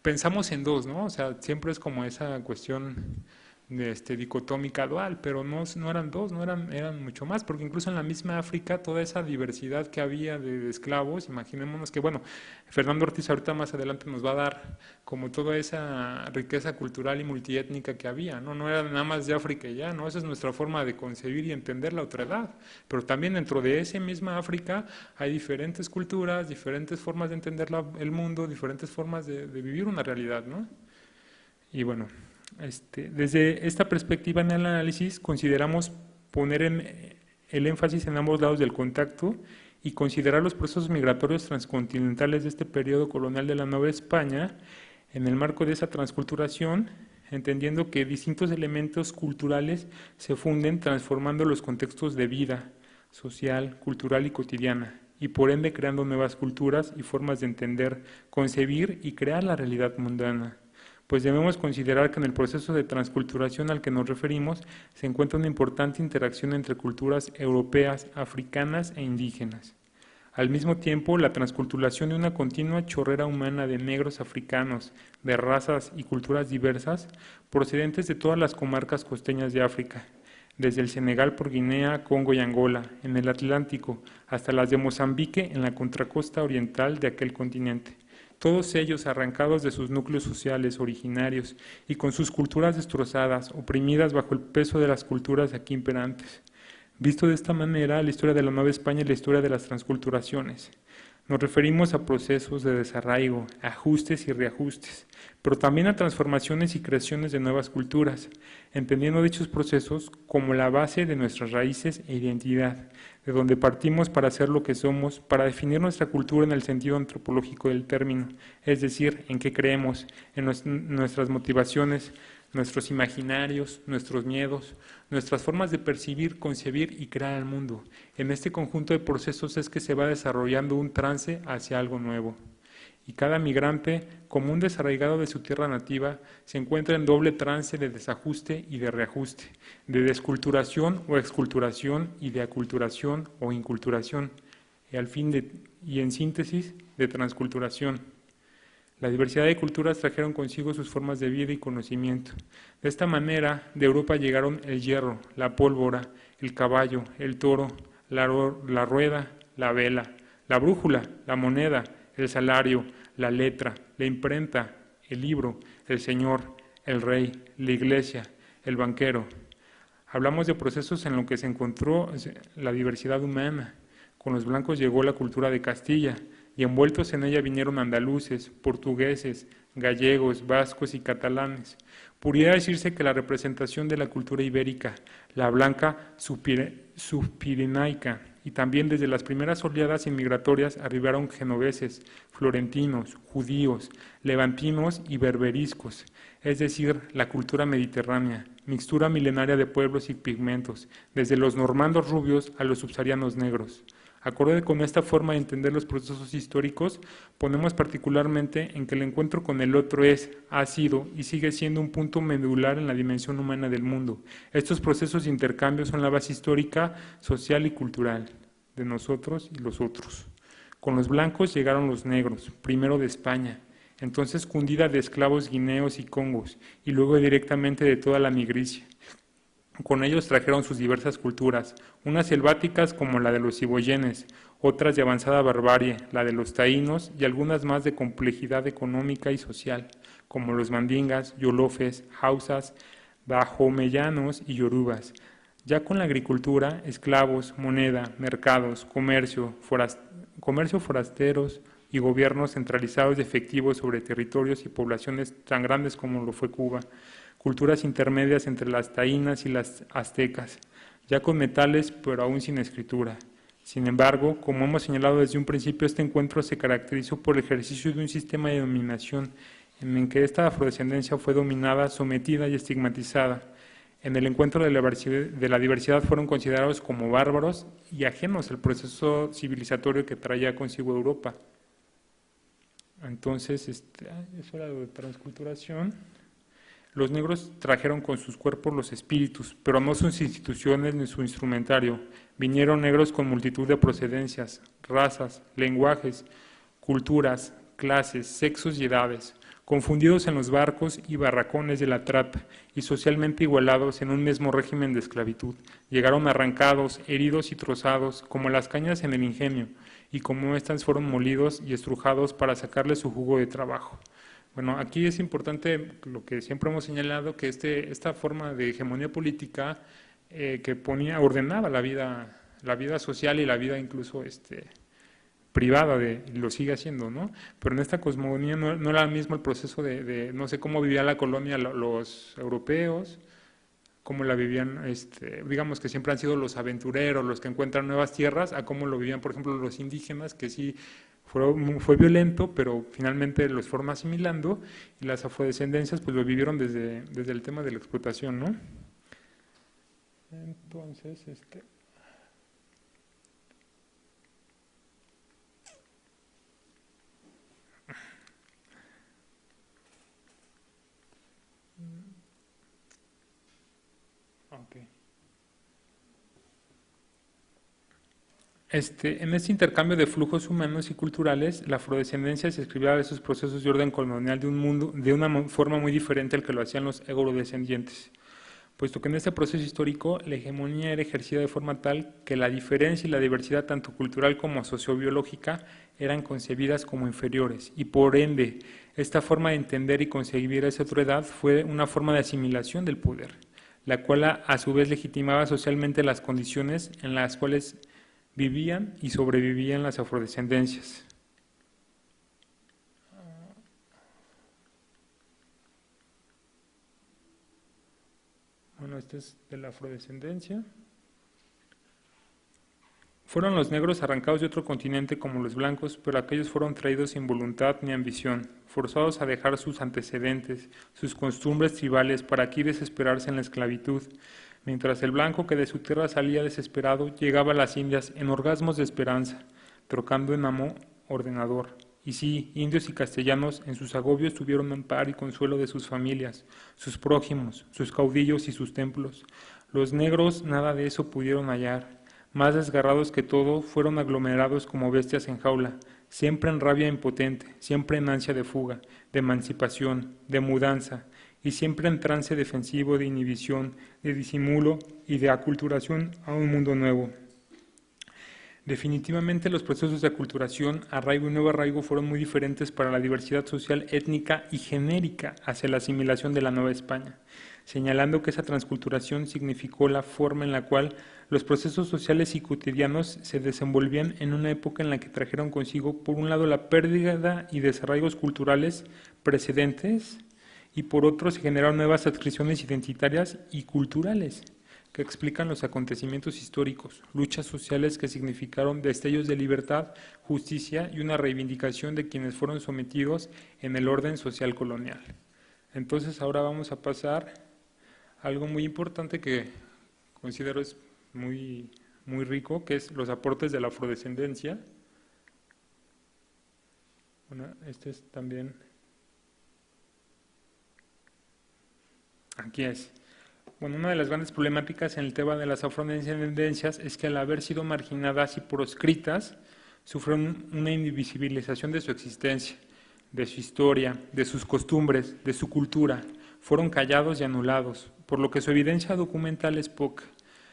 pensamos en dos, ¿no? O sea, siempre es como esa cuestión dicotómica dual, pero no eran dos, eran mucho más, porque incluso en la misma África, toda esa diversidad que había de esclavos, imaginémonos que, bueno, Fernando Ortiz ahorita más adelante nos va a dar como toda esa riqueza cultural y multiétnica que había, no era nada más de África y ya, ¿no? Esa es nuestra forma de concebir y entender la otredad, pero también dentro de esa misma África hay diferentes culturas, diferentes formas de entender el mundo, diferentes formas de vivir una realidad, ¿no? Y bueno, desde esta perspectiva en el análisis consideramos poner el énfasis en ambos lados del contacto y considerar los procesos migratorios transcontinentales de este periodo colonial de la Nueva España en el marco de esa transculturación, entendiendo que distintos elementos culturales se funden transformando los contextos de vida social, cultural y cotidiana, y por ende creando nuevas culturas y formas de entender, concebir y crear la realidad mundana. Pues debemos considerar que en el proceso de transculturación al que nos referimos se encuentra una importante interacción entre culturas europeas, africanas e indígenas. Al mismo tiempo, la transculturación de una continua chorrera humana de negros africanos, de razas y culturas diversas, procedentes de todas las comarcas costeñas de África, desde el Senegal por Guinea, Congo y Angola, en el Atlántico, hasta las de Mozambique en la contracosta oriental de aquel continente. Todos ellos arrancados de sus núcleos sociales originarios y con sus culturas destrozadas, oprimidas bajo el peso de las culturas aquí imperantes. Visto de esta manera, la historia de la Nueva España es la historia de las transculturaciones. Nos referimos a procesos de desarraigo, ajustes y reajustes, pero también a transformaciones y creaciones de nuevas culturas, entendiendo dichos procesos como la base de nuestras raíces e identidad, de donde partimos para ser lo que somos, para definir nuestra cultura en el sentido antropológico del término, es decir, en qué creemos, en nuestras motivaciones, nuestros imaginarios, nuestros miedos, nuestras formas de percibir, concebir y crear el mundo. En este conjunto de procesos es que se va desarrollando un trance hacia algo nuevo. Y cada migrante, como un desarraigado de su tierra nativa, se encuentra en doble trance de desajuste y de reajuste, de desculturación o exculturación y de aculturación o inculturación, y en síntesis, de transculturación. La diversidad de culturas trajeron consigo sus formas de vida y conocimiento. De esta manera, de Europa llegaron el hierro, la pólvora, el caballo, el toro, la rueda, la vela, la brújula, la moneda, el salario, la letra, la imprenta, el libro, el señor, el rey, la iglesia, el banquero. Hablamos de procesos en los que se encontró la diversidad humana. Con los blancos llegó la cultura de Castilla, y envueltos en ella vinieron andaluces, portugueses, gallegos, vascos y catalanes. Pudiera decirse que la representación de la cultura ibérica, la blanca subpirenaica, y también desde las primeras oleadas inmigratorias arribaron genoveses, florentinos, judíos, levantinos y berberiscos, es decir, la cultura mediterránea, mixtura milenaria de pueblos y pigmentos, desde los normandos rubios a los subsaharianos negros. Acorde con esta forma de entender los procesos históricos, ponemos particularmente en que el encuentro con el otro ha sido y sigue siendo un punto medular en la dimensión humana del mundo. Estos procesos de intercambio son la base histórica, social y cultural de nosotros y los otros. Con los blancos llegaron los negros, primero de España, entonces cundida de esclavos guineos y congos, y luego directamente de toda la migricia. Con ellos trajeron sus diversas culturas, unas selváticas como la de los ciboyenes, otras de avanzada barbarie, la de los taínos, y algunas más de complejidad económica y social, como los mandingas, yolofes, hausas, dahomeyanos y yorubas. Ya con la agricultura, esclavos, moneda, mercados, comercio forasteros y gobiernos centralizados y efectivos sobre territorios y poblaciones tan grandes como lo fue Cuba, culturas intermedias entre las taínas y las aztecas, ya con metales pero aún sin escritura. Sin embargo, como hemos señalado desde un principio, este encuentro se caracterizó por el ejercicio de un sistema de dominación en el que esta afrodescendencia fue dominada, sometida y estigmatizada. En el encuentro de la diversidad fueron considerados como bárbaros y ajenos al proceso civilizatorio que traía consigo Europa. Entonces, eso era lo de transculturación. Los negros trajeron con sus cuerpos los espíritus, pero no sus instituciones ni su instrumentario. Vinieron negros con multitud de procedencias, razas, lenguajes, culturas, clases, sexos y edades, confundidos en los barcos y barracones de la trata y socialmente igualados en un mismo régimen de esclavitud. Llegaron arrancados, heridos y trozados, como las cañas en el ingenio, y como éstas fueron molidos y estrujados para sacarle su jugo de trabajo. Bueno, aquí es importante lo que siempre hemos señalado, que esta forma de hegemonía política que ordenaba la vida social y la vida incluso privada, lo sigue haciendo, ¿no? Pero en esta cosmogonía no era mismo el proceso de no sé cómo vivía la colonia los europeos, cómo la vivían, digamos que siempre han sido los aventureros, los que encuentran nuevas tierras, a cómo lo vivían, por ejemplo, los indígenas, que sí fue violento, pero finalmente los fueron asimilando, y las afrodescendencias pues lo vivieron desde el tema de la explotación, ¿no? Entonces, okay. En este intercambio de flujos humanos y culturales, la afrodescendencia se escribía de esos procesos de orden colonial de una forma muy diferente al que lo hacían los eurodescendientes, puesto que en este proceso histórico la hegemonía era ejercida de forma tal que la diferencia y la diversidad tanto cultural como sociobiológica eran concebidas como inferiores, y por ende esta forma de entender y concebir esa otredad fue una forma de asimilación del poder, la cual a su vez legitimaba socialmente las condiciones en las cuales vivían y sobrevivían las afrodescendencias. Bueno, este es de la afrodescendencia. Fueron los negros arrancados de otro continente como los blancos, pero aquellos fueron traídos sin voluntad ni ambición, forzados a dejar sus antecedentes, sus costumbres tribales para aquí desesperarse en la esclavitud, mientras el blanco que de su tierra salía desesperado llegaba a las Indias en orgasmos de esperanza, trocando en amo ordenador. Y sí, indios y castellanos en sus agobios tuvieron amparo y consuelo de sus familias, sus prójimos, sus caudillos y sus templos. Los negros nada de eso pudieron hallar. Más desgarrados que todo, fueron aglomerados como bestias en jaula, siempre en rabia impotente, siempre en ansia de fuga, de emancipación, de mudanza, y siempre en trance defensivo de inhibición, de disimulo y de aculturación a un mundo nuevo. Definitivamente los procesos de aculturación, arraigo y nuevo arraigo fueron muy diferentes para la diversidad social, étnica y genérica hacia la asimilación de la Nueva España, señalando que esa transculturación significó la forma en la cual los procesos sociales y cotidianos se desenvolvían en una época en la que trajeron consigo, por un lado, la pérdida y desarraigos culturales precedentes, y por otro se generaron nuevas adscripciones identitarias y culturales que explican los acontecimientos históricos, luchas sociales que significaron destellos de libertad, justicia y una reivindicación de quienes fueron sometidos en el orden social colonial. Entonces ahora vamos a pasar a algo muy importante que considero es muy rico, que es los aportes de la afrodescendencia. Bueno, este es también... Aquí es. Bueno, una de las grandes problemáticas en el tema de las afrodescendencias es que al haber sido marginadas y proscritas, sufrieron una invisibilización de su existencia, de su historia, de sus costumbres, de su cultura. Fueron callados y anulados, por lo que su evidencia documental es poca,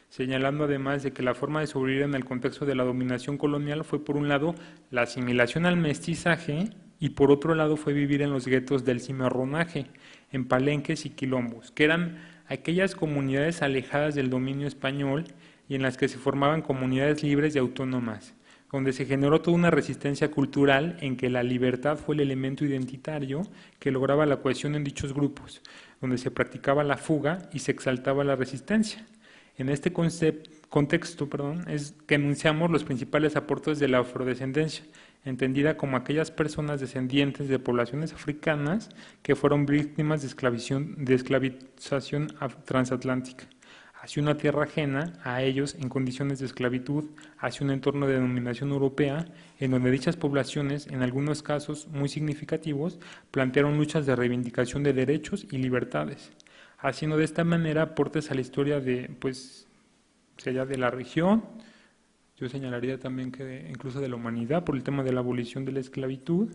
señalando además de que la forma de sobrevivir en el contexto de la dominación colonial fue por un lado la asimilación al mestizaje y por otro lado fue vivir en los guetos del cimarronaje, en palenques y quilombos, que eran aquellas comunidades alejadas del dominio español y en las que se formaban comunidades libres y autónomas, donde se generó toda una resistencia cultural en que la libertad fue el elemento identitario que lograba la cohesión en dichos grupos, donde se practicaba la fuga y se exaltaba la resistencia. En este contexto es que enunciamos los principales aportes de la afrodescendencia, entendida como aquellas personas descendientes de poblaciones africanas que fueron víctimas de esclavización transatlántica, hacia una tierra ajena a ellos en condiciones de esclavitud, hacia un entorno de dominación europea, en donde dichas poblaciones, en algunos casos muy significativos, plantearon luchas de reivindicación de derechos y libertades, haciendo de esta manera aportes a la historia de, sería de la región. Yo señalaría también que incluso de la humanidad por el tema de la abolición de la esclavitud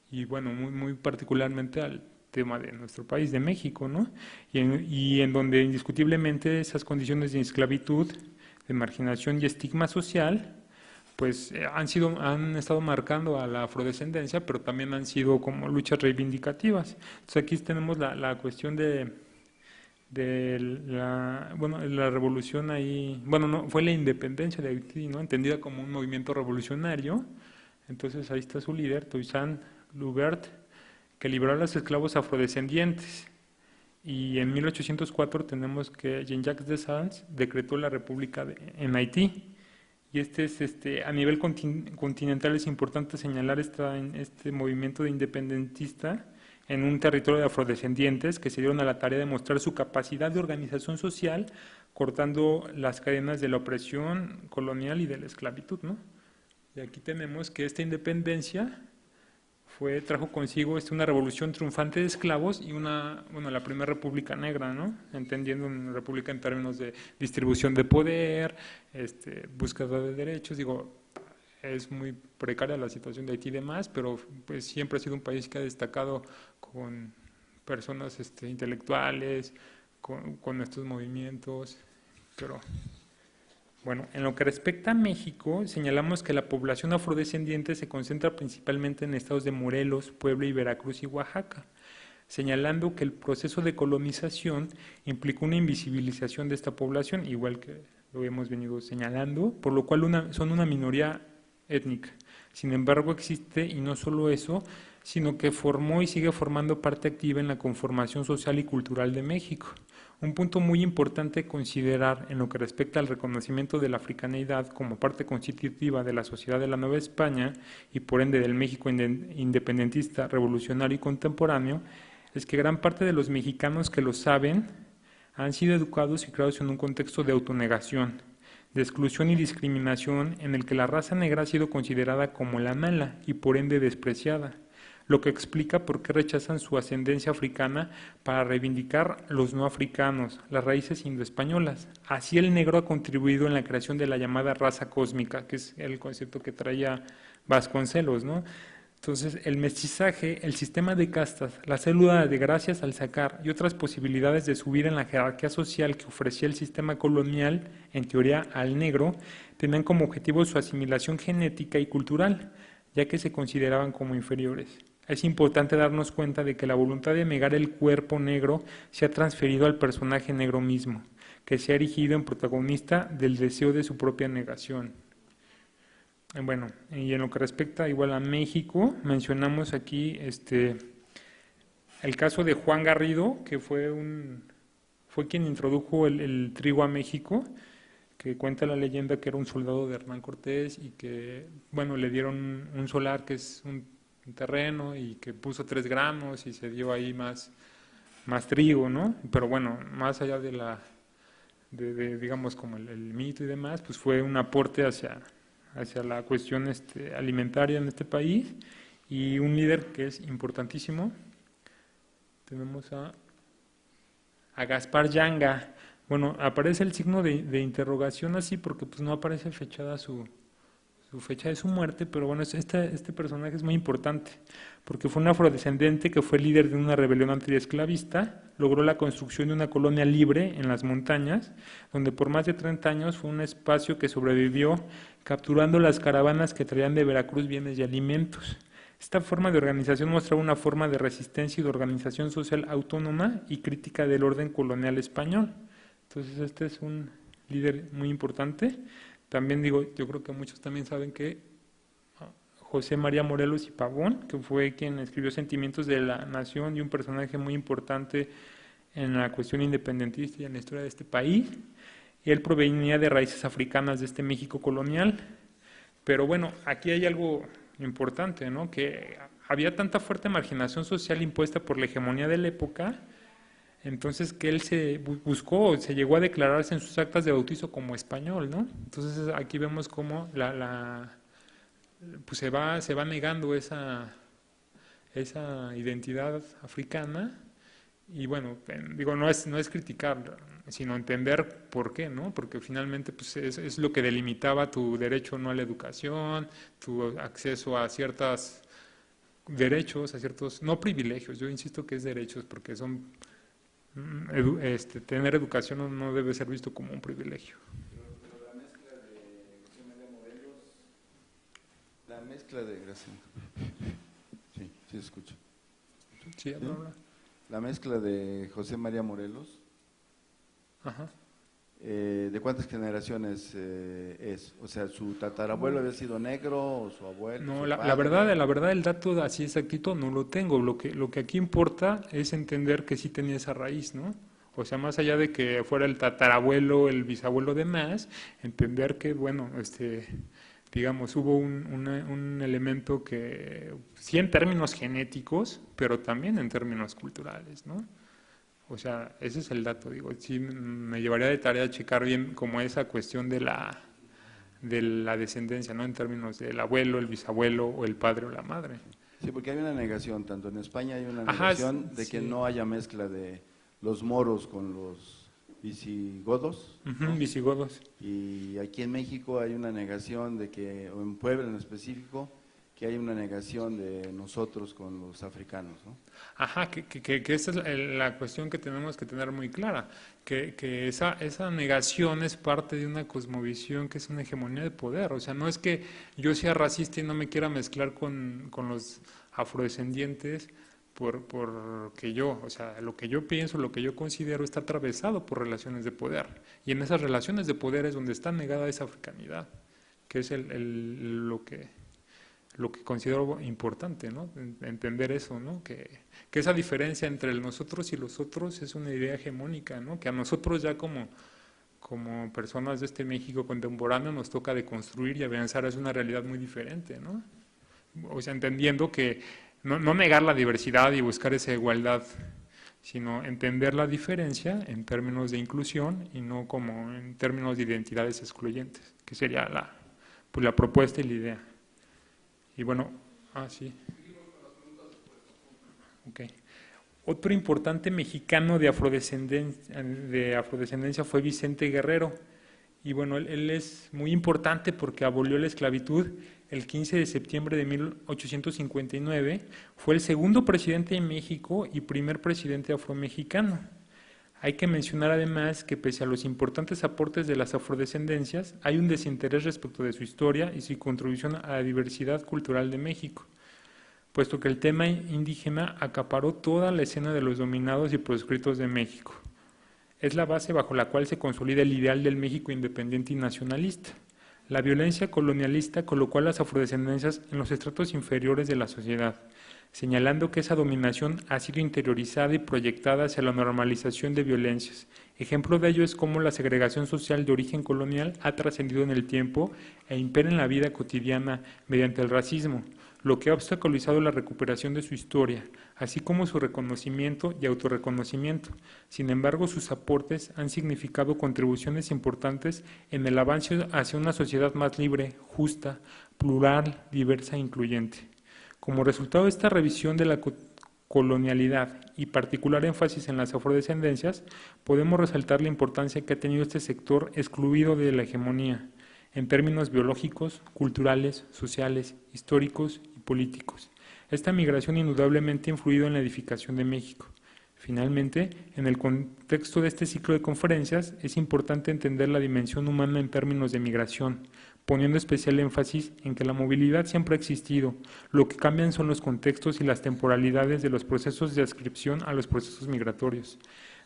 y bueno, muy particularmente al tema de nuestro país, de México, ¿no? Y en donde indiscutiblemente esas condiciones de esclavitud, de marginación y estigma social, han estado marcando a la afrodescendencia, pero también han sido como luchas reivindicativas. Entonces aquí tenemos la cuestión de la revolución ahí, no, fue la independencia de Haití, ¿no? Entendida como un movimiento revolucionario. Entonces ahí está su líder, Toussaint Louverture, que liberó a los esclavos afrodescendientes. Y en 1804 tenemos que Jean-Jacques Dessalines decretó la república en Haití. Y a nivel continental es importante señalar este movimiento de independentista en un territorio de afrodescendientes que se dieron a la tarea de mostrar su capacidad de organización social, cortando las cadenas de la opresión colonial y de la esclavitud, ¿no? Y aquí tenemos que esta independencia trajo consigo una revolución triunfante de esclavos y la primera república negra, ¿no? Entendiendo una república en términos de distribución de poder, búsqueda de derechos, es muy precaria la situación de Haití y demás, pero pues siempre ha sido un país que ha destacado con personas intelectuales, con estos movimientos, pero bueno, en lo que respecta a México, señalamos que la población afrodescendiente se concentra principalmente en estados de Morelos, Puebla y Veracruz y Oaxaca, señalando que el proceso de colonización implicó una invisibilización de esta población, igual que lo hemos venido señalando, por lo cual son una minoría étnica. Sin embargo, existe, y no solo eso, sino que formó y sigue formando parte activa en la conformación social y cultural de México. Un punto muy importante a considerar en lo que respecta al reconocimiento de la africaneidad como parte constitutiva de la sociedad de la Nueva España y por ende del México independentista, revolucionario y contemporáneo, es que gran parte de los mexicanos que lo saben han sido educados y creados en un contexto de autonegación, de exclusión y discriminación en el que la raza negra ha sido considerada como la mala y por ende despreciada, lo que explica por qué rechazan su ascendencia africana para reivindicar los no africanos, las raíces indoespañolas. Así el negro ha contribuido en la creación de la llamada raza cósmica, que es el concepto que traía Vasconcelos, ¿no? Entonces, el mestizaje, el sistema de castas, la célula de gracias al sacar y otras posibilidades de subir en la jerarquía social que ofrecía el sistema colonial, en teoría al negro, tenían como objetivo su asimilación genética y cultural, ya que se consideraban como inferiores. Es importante darnos cuenta de que la voluntad de negar el cuerpo negro se ha transferido al personaje negro mismo, que se ha erigido en protagonista del deseo de su propia negación. Bueno, y en lo que respecta igual a México, mencionamos aquí el caso de Juan Garrido, que fue quien introdujo el trigo a México, que cuenta la leyenda que era un soldado de Hernán Cortés y que, bueno, le dieron un solar que es un terreno y que puso 3 granos y se dio ahí más trigo, ¿no? Pero bueno, más allá de digamos, como el mito y demás, pues fue un aporte hacia la cuestión alimentaria en este país, y un líder que es importantísimo. Tenemos a Gaspar Yanga. Bueno, aparece el signo de interrogación así porque pues no aparece fechada su fecha de su muerte, pero bueno, este personaje es muy importante porque fue un afrodescendente que fue líder de una rebelión antiesclavista, logró la construcción de una colonia libre en las montañas, donde por más de 30 años fue un espacio que sobrevivió capturando las caravanas que traían de Veracruz bienes y alimentos. Esta forma de organización mostraba una forma de resistencia y de organización social autónoma y crítica del orden colonial español. Entonces este es un líder muy importante. También digo, yo creo que muchos también saben que José María Morelos y Pavón, que fue quien escribió Sentimientos de la Nación y un personaje muy importante en la cuestión independentista y en la historia de este país. Y él provenía de raíces africanas de este México colonial. Pero bueno, aquí hay algo importante, ¿no? Que había tanta fuerte marginación social impuesta por la hegemonía de la época, entonces que él se llegó a declararse en sus actas de bautizo como español, ¿no? Entonces aquí vemos cómo pues se va negando esa identidad africana, y bueno, digo, no es criticar, sino entender por qué, ¿no? Porque finalmente pues es lo que delimitaba tu derecho no a la educación, tu acceso a ciertos derechos, a ciertos, no privilegios, yo insisto que es derechos porque son tener educación no debe ser visto como un privilegio. La mezcla de sí, sí se escucha. Sí, ¿Sí? La mezcla de José María Morelos. Ajá. ¿De cuántas generaciones es? O sea, ¿su tatarabuelo había sido negro o su abuelo? No, su la padre? verdad, el dato así exactito no lo tengo. Lo que aquí importa es entender que sí tenía esa raíz, ¿no? O sea, más allá de que fuera el tatarabuelo, el bisabuelo de más, entender que, bueno, digamos, hubo un elemento que, sí en términos genéticos, pero también en términos culturales, ¿no? O sea, ese es el dato, digo, sí me llevaría de tarea checar bien como esa cuestión de la descendencia, ¿no? En términos del abuelo, el bisabuelo, o el padre o la madre. Sí, porque hay una negación, tanto en España hay una Ajá, negación de que sí. no haya mezcla de los moros con los visigodos, ¿no? Visigodos. Y aquí en México hay una negación de que, o en Puebla en específico, que hay una negación de nosotros con los africanos, ¿no? Ajá, que esa es la cuestión que tenemos que tener muy clara, que esa negación es parte de una cosmovisión que es una hegemonía de poder. O sea, no es que yo sea racista y no me quiera mezclar con los afrodescendientes porque yo, o sea, lo que yo pienso, lo que yo considero está atravesado por relaciones de poder. Y en esas relaciones de poder es donde está negada esa africanidad, que es lo que considero importante, ¿no? Entender eso, ¿no? Que esa diferencia entre el nosotros y los otros es una idea hegemónica, ¿no? Que a nosotros ya como personas de este México contemporáneo nos toca deconstruir y avanzar hacia una realidad muy diferente, ¿no? O sea, entendiendo que no negar la diversidad y buscar esa igualdad, sino entender la diferencia en términos de inclusión y no como en términos de identidades excluyentes, que sería pues la propuesta y la idea. Y bueno, sí. Okay. Otro importante mexicano de afrodescendencia fue Vicente Guerrero, Y bueno, él es muy importante porque abolió la esclavitud el 15 de septiembre de 1859, fue el segundo presidente de México y primer presidente afromexicano. Hay que mencionar además que pese a los importantes aportes de las afrodescendencias, hay un desinterés respecto de su historia y su contribución a la diversidad cultural de México, puesto que el tema indígena acaparó toda la escena de los dominados y proscritos de México. Es la base bajo la cual se consolida el ideal del México independiente y nacionalista. La violencia colonialista colocó a las afrodescendencias en los estratos inferiores de la sociedad, señalando que esa dominación ha sido interiorizada y proyectada hacia la normalización de violencias. Ejemplo de ello es cómo la segregación social de origen colonial ha trascendido en el tiempo e impera en la vida cotidiana mediante el racismo, lo que ha obstaculizado la recuperación de su historia, así como su reconocimiento y autorreconocimiento. Sin embargo, sus aportes han significado contribuciones importantes en el avance hacia una sociedad más libre, justa, plural, diversa e incluyente. Como resultado de esta revisión de la colonialidad y particular énfasis en las afrodescendencias, podemos resaltar la importancia que ha tenido este sector excluido de la hegemonía, en términos biológicos, culturales, sociales, históricos y políticos. Esta migración indudablemente ha influido en la edificación de México. Finalmente, en el contexto de este ciclo de conferencias, es importante entender la dimensión humana en términos de migración, poniendo especial énfasis en que la movilidad siempre ha existido, lo que cambian son los contextos y las temporalidades de los procesos de adscripción a los procesos migratorios.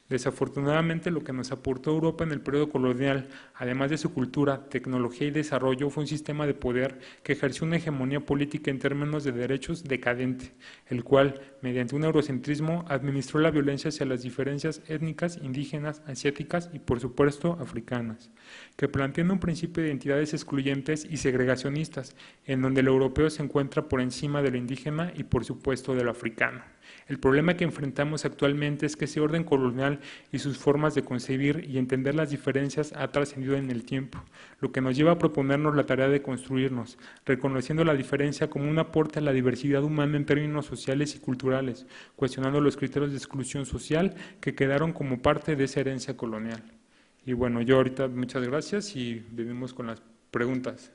Desafortunadamente, lo que nos aportó Europa en el periodo colonial, además de su cultura, tecnología y desarrollo, fue un sistema de poder que ejerció una hegemonía política en términos de derechos decadente, el cual, mediante un eurocentrismo, administró la violencia hacia las diferencias étnicas, indígenas, asiáticas y, por supuesto, africanas, que plantean un principio de identidades excluyentes y segregacionistas, en donde el europeo se encuentra por encima del indígena y, por supuesto, del africano. El problema que enfrentamos actualmente es que ese orden colonial y sus formas de concebir y entender las diferencias ha trascendido en el tiempo, lo que nos lleva a proponernos la tarea de construirnos, reconociendo la diferencia como un aporte a la diversidad humana en términos sociales y culturales, cuestionando los criterios de exclusión social que quedaron como parte de esa herencia colonial. Y bueno, yo ahorita muchas gracias y venimos con las preguntas.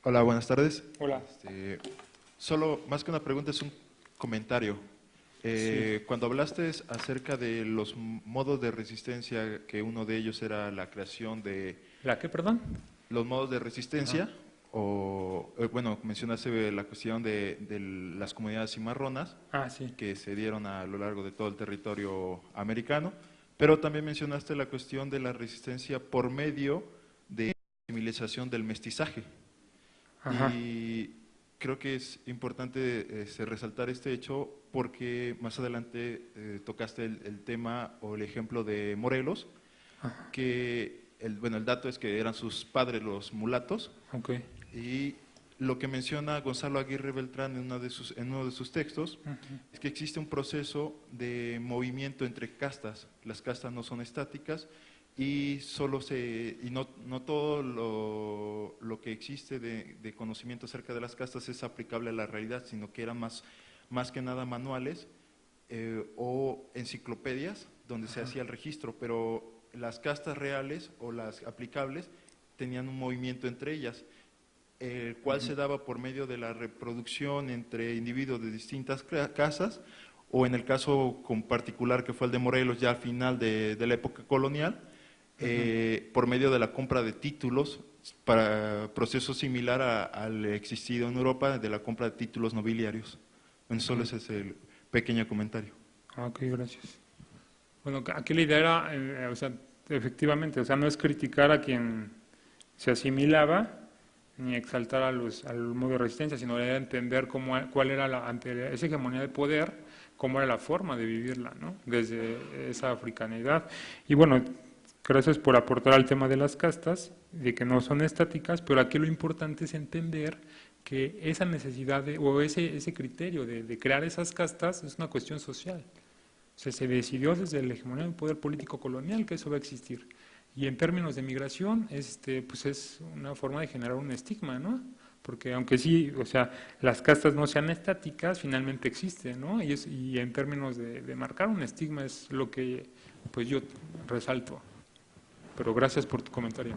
Hola, buenas tardes. Hola. Solo, más que una pregunta, es un comentario. Sí. Cuando hablaste acerca de los modos de resistencia, que uno de ellos era la creación de... ¿La qué, perdón? Los modos de resistencia, bueno, mencionaste la cuestión de las comunidades cimarronas, Sí. que se dieron a lo largo de todo el territorio americano, pero también mencionaste la cuestión de la resistencia por medio de la civilización del mestizaje. Ajá. Y creo que es importante resaltar este hecho porque más adelante tocaste el tema o el ejemplo de Morelos, Ajá. que el dato es que eran sus padres los mulatos, Okay. y lo que menciona Gonzalo Aguirre Beltrán en uno de sus textos es que existe un proceso de movimiento entre castas. Las castas no son estáticas y no todo lo que existe de conocimiento acerca de las castas es aplicable a la realidad, sino que eran más que nada manuales o enciclopedias donde se hacía el registro, pero las castas reales o las aplicables tenían un movimiento entre ellas, el cual se daba por medio de la reproducción entre individuos de distintas casas, o en el caso con particular que fue el de Morelos ya al final de la época colonial, por medio de la compra de títulos, para proceso similar al existido en Europa de la compra de títulos nobiliarios. Bueno, solo ese es el pequeño comentario. Ok, gracias. Bueno, aquí la idea era, efectivamente, no es criticar a quien se asimilaba ni exaltar al modo de resistencia, sino era entender cuál era ante esa hegemonía de poder, cómo era la forma de vivirla, ¿no? Desde esa africanidad. Y bueno, gracias por aportar al tema de las castas, de que no son estáticas, pero aquí lo importante es entender que esa necesidad o ese criterio de crear esas castas es una cuestión social. O sea, se decidió desde la hegemonía del poder político colonial que eso va a existir. Y en términos de migración, pues es una forma de generar un estigma, ¿no? Porque aunque sí, o sea, las castas no sean estáticas, finalmente existen, ¿no? Y en términos de marcar un estigma es lo que pues yo resalto. Pero gracias por tu comentario.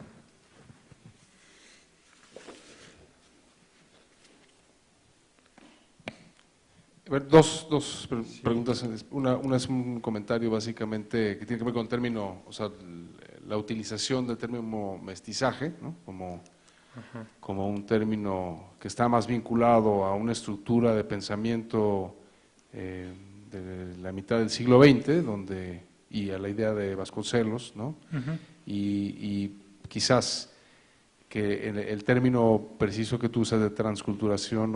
A ver, dos preguntas. Una es un comentario básicamente que tiene que ver con el término, o sea, la utilización del término mestizaje, ¿no? Como un término que está más vinculado a una estructura de pensamiento de la mitad del siglo XX, y a la idea de Vasconcelos, ¿no? Y quizás que el término preciso que tú usas de transculturación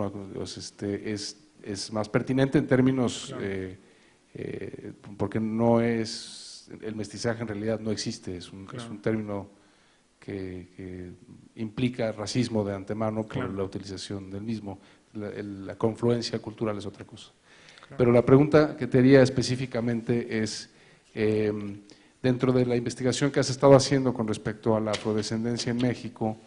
es más pertinente en términos, claro. Porque no es, el mestizaje en realidad no existe, claro. Es un término que implica racismo de antemano por claro. La utilización del mismo, la confluencia cultural es otra cosa. Claro. Pero la pregunta que te haría específicamente es, dentro de la investigación que has estado haciendo con respecto a la afrodescendencia en México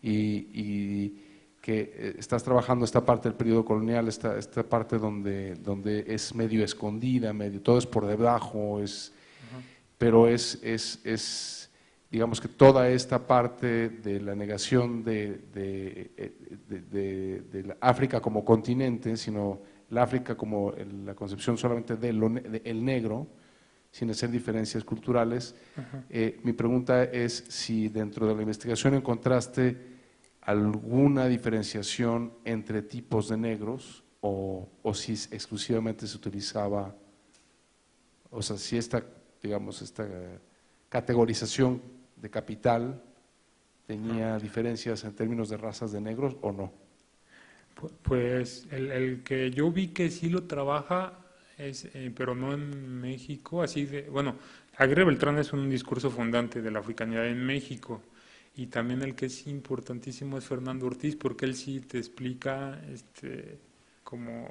y que estás trabajando esta parte del periodo colonial, esta parte donde es medio escondida, todo es por debajo, pero digamos que toda esta parte de la negación de la África como continente, sino la África como la concepción solamente del negro, sin hacer diferencias culturales. Mi pregunta es si dentro de la investigación encontraste alguna diferenciación entre tipos de negros o si exclusivamente se utilizaba, o sea, si digamos, esta categorización de capital tenía diferencias en términos de razas de negros o no. Pues el que yo vi que sí lo trabaja, pero no en México, bueno, Aguirre Beltrán es un discurso fundante de la africanidad en México. Y también el que es importantísimo es Fernando Ortiz, porque él sí te explica como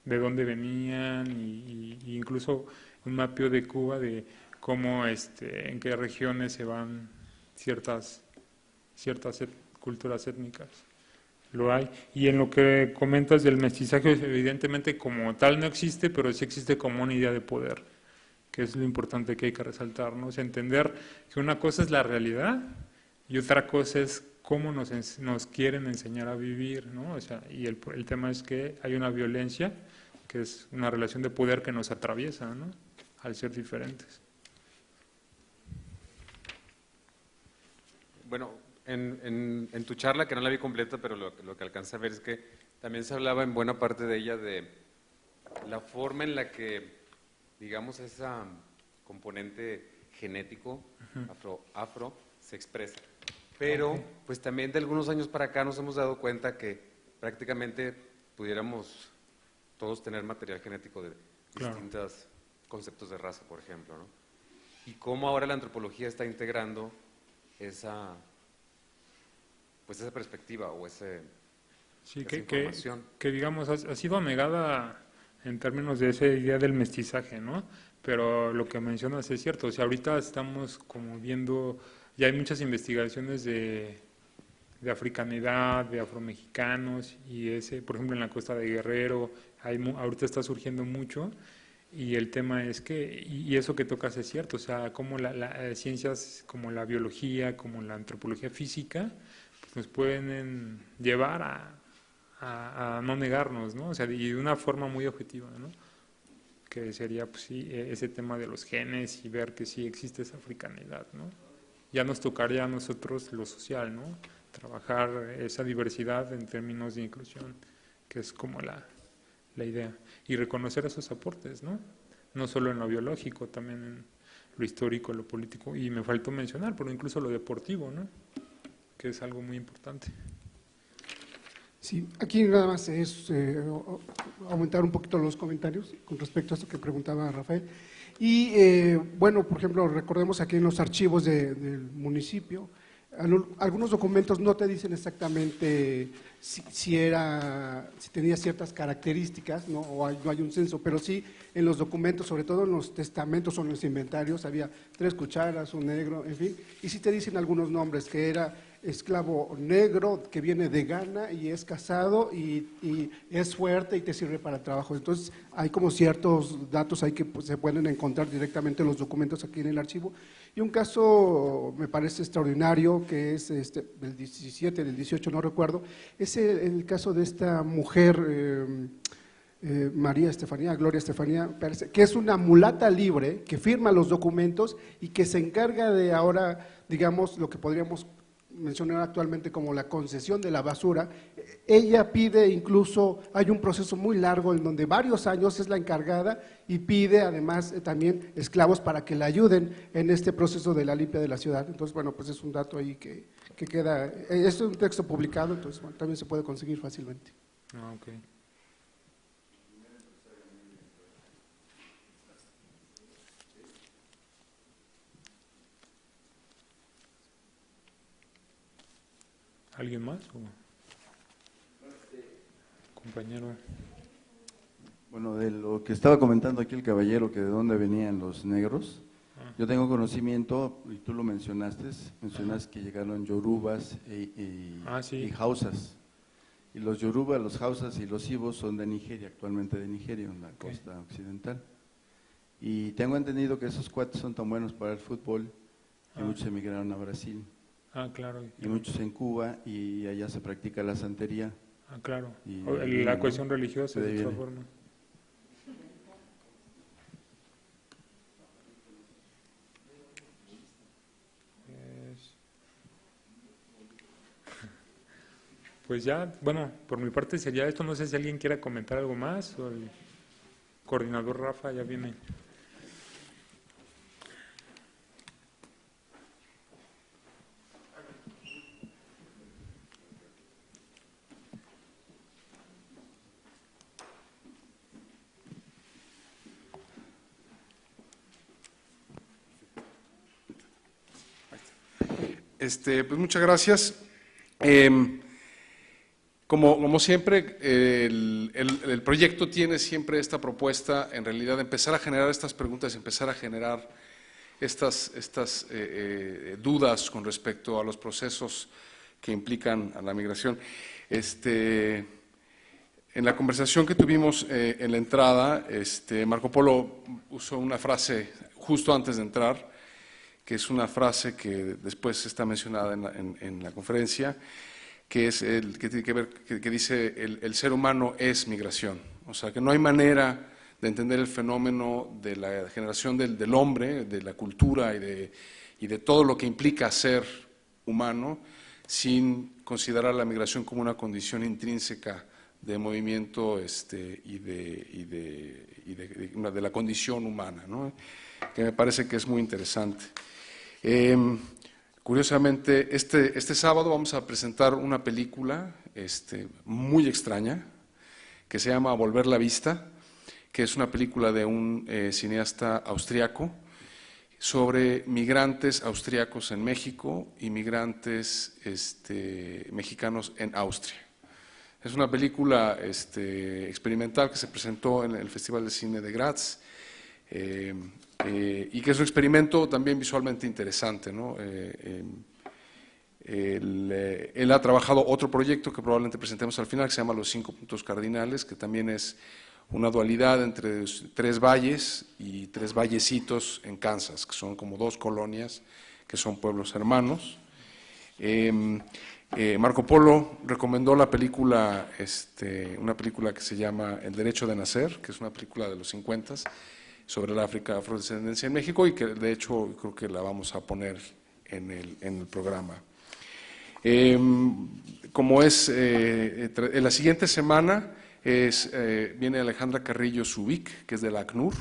de dónde venían y incluso un mapeo de Cuba de cómo en qué regiones se van ciertas culturas étnicas. Lo hay. Y en lo que comentas del mestizaje, evidentemente como tal no existe, pero sí existe como una idea de poder, que es lo importante que hay que resaltar, ¿no? Es entender que una cosa es la realidad y otra cosa es cómo nos quieren enseñar a vivir, ¿no? O sea, y el tema es que hay una violencia, que es una relación de poder que nos atraviesa, ¿no? Al ser diferentes. Bueno, en tu charla, que no la vi completa, pero lo que alcancé a ver es que también se hablaba en buena parte de ella de la forma en la que, digamos, esa componente genético afro se expresa. Pero, pues también de algunos años para acá nos hemos dado cuenta que prácticamente pudiéramos todos tener material genético de distintos conceptos de raza, por ejemplo, ¿no? Y cómo ahora la antropología está integrando esa perspectiva o esa información. Que digamos, ha sido negada en términos de esa idea del mestizaje, ¿no? Pero lo que mencionas es cierto, o sea, ahorita estamos como viendo, ya hay muchas investigaciones de africanidad, de afromexicanos, y por ejemplo, en la costa de Guerrero, ahorita está surgiendo mucho, y el tema es que, y eso que tocas es cierto, o sea, como las ciencias como la biología, como la antropología física, pues nos pueden llevar a no negarnos, ¿no? O sea, y de una forma muy objetiva, ¿no? Que sería, pues sí, ese tema de los genes y ver que sí existe esa africanidad, ¿no? Ya nos tocaría a nosotros lo social, ¿no? Trabajar esa diversidad en términos de inclusión, que es como la idea. Y reconocer esos aportes, ¿no? No solo en lo biológico, también en lo histórico, lo político, y me faltó mencionar, pero incluso lo deportivo, ¿no? Que es algo muy importante. Sí, aquí nada más es aumentar un poquito los comentarios con respecto a esto que preguntaba Rafael. Y bueno, por ejemplo, recordemos aquí en los archivos del municipio, algunos documentos no te dicen exactamente si tenía ciertas características, ¿no? No hay un censo, pero sí en los documentos, sobre todo en los testamentos o en los inventarios, había 3 cucharas, un negro, en fin, y sí te dicen algunos nombres, que era esclavo negro que viene de Ghana y es casado y es fuerte y te sirve para el trabajo. Entonces hay como ciertos datos ahí que pues, se pueden encontrar directamente en los documentos aquí en el archivo. Y un caso me parece extraordinario, que es del 17, del 18, no recuerdo, es el caso de esta mujer, María Estefanía, Gloria Estefanía, que es una mulata libre, que firma los documentos y que se encarga de ahora, digamos, lo que podríamos mencionar actualmente como la concesión de la basura. Ella pide, incluso hay un proceso muy largo en donde varios años es la encargada y pide además también esclavos para que la ayuden en este proceso de la limpia de la ciudad. Entonces, bueno, pues es un dato ahí que queda, es un texto publicado, entonces bueno, también se puede conseguir fácilmente. Ah, ok. ¿Alguien más? Compañero. Bueno, de lo que estaba comentando aquí el caballero, que de dónde venían los negros, yo tengo conocimiento, y tú lo mencionaste que llegaron yorubas y hausas. Y los yorubas, los hausas y los ibos son de Nigeria, actualmente de Nigeria, en la costa occidental. Y tengo entendido que esos cuates son tan buenos para el fútbol que muchos emigraron a Brasil. Ah, claro. Y muchos en Cuba, y allá se practica la santería. Ah, claro. Y La cuestión religiosa, de viene. otra forma. Pues ya, bueno, por mi parte sería esto. No sé si alguien quiera comentar algo más o el coordinador Rafa ya viene. Pues muchas gracias. Como siempre, el proyecto tiene siempre esta propuesta, en realidad, de empezar a generar estas preguntas, empezar a generar estas dudas con respecto a los procesos que implican a la migración. En la conversación que tuvimos en la entrada, Marco Polo usó una frase justo antes de entrar, que es una frase que después está mencionada en la conferencia, que es que tiene que ver, que dice el ser humano es migración. O sea, que no hay manera de entender el fenómeno de la generación del hombre, de la cultura y de todo lo que implica ser humano, sin considerar la migración como una condición intrínseca de movimiento y de la condición humana, ¿no? Que me parece que es muy interesante. Curiosamente, este sábado vamos a presentar una película muy extraña que se llama Volver la Vista, que es una película de un cineasta austriaco sobre migrantes austriacos en México y migrantes mexicanos en Austria. Es una película experimental que se presentó en el Festival de Cine de Graz, y que es un experimento también visualmente interesante, ¿no? Él ha trabajado otro proyecto que probablemente presentemos al final, que se llama Los 5 puntos cardinales, que también es una dualidad entre 3 valles y 3 vallecitos en Kansas, que son como 2 colonias, que son pueblos hermanos. Marco Polo recomendó la película, una película que se llama El derecho de nacer, que es una película de los 50 sobre la afrodescendencia en México, y que de hecho creo que la vamos a poner en el programa. Como es en la siguiente semana viene Alejandra Carrillo Zubik, que es de la ACNUR,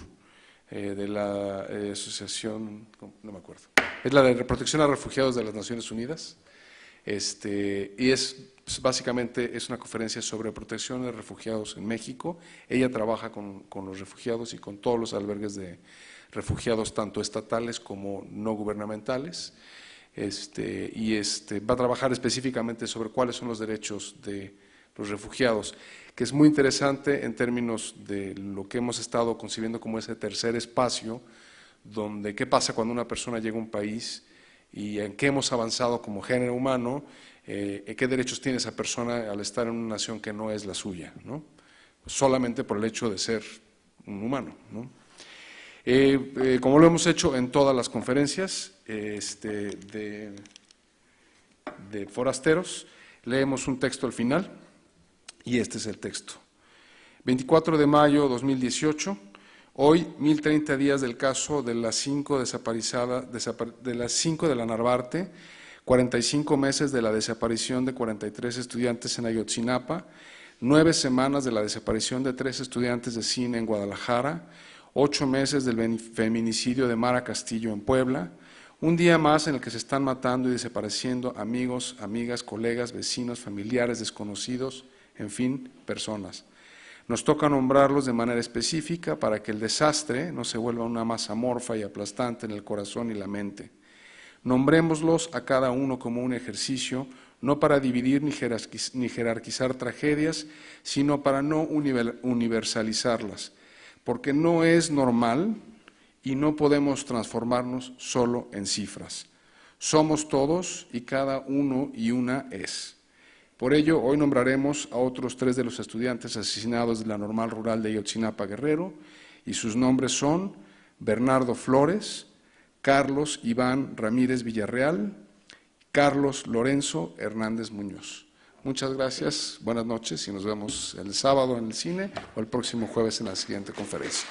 de la asociación, no me acuerdo, es la de protección a refugiados de las Naciones Unidas, y básicamente es una conferencia sobre protección de refugiados en México. Ella trabaja con los refugiados y con todos los albergues de refugiados, tanto estatales como no gubernamentales, y va a trabajar específicamente sobre cuáles son los derechos de los refugiados, que es muy interesante en términos de lo que hemos estado concibiendo como ese tercer espacio, donde qué pasa cuando una persona llega a un país y en qué hemos avanzado como género humano, qué derechos tiene esa persona al estar en una nación que no es la suya, ¿no? Solamente por el hecho de ser un humano, ¿no? Como lo hemos hecho en todas las conferencias de forasteros, leemos un texto al final y este es el texto. 24 de mayo 2018, hoy 1030 días del caso de las 5 de la Narvarte, 45 meses de la desaparición de 43 estudiantes en Ayotzinapa, 9 semanas de la desaparición de 3 estudiantes de cine en Guadalajara, 8 meses del feminicidio de Mara Castillo en Puebla, un día más en el que se están matando y desapareciendo amigos, amigas, colegas, vecinos, familiares, desconocidos, en fin, personas. Nos toca nombrarlos de manera específica para que el desastre no se vuelva una masa amorfa y aplastante en el corazón y la mente. Nombrémoslos a cada uno como un ejercicio, no para dividir ni jerarquizar tragedias, sino para no universalizarlas, porque no es normal y no podemos transformarnos solo en cifras. Somos todos y cada uno y una es. Por ello, hoy nombraremos a otros 3 de los estudiantes asesinados de la Normal Rural de Ayotzinapa, Guerrero, y sus nombres son Bernardo Flores, Carlos Iván Ramírez Villarreal, Carlos Lorenzo Hernández Muñoz. Muchas gracias, buenas noches y nos vemos el sábado en el cine o el próximo jueves en la siguiente conferencia.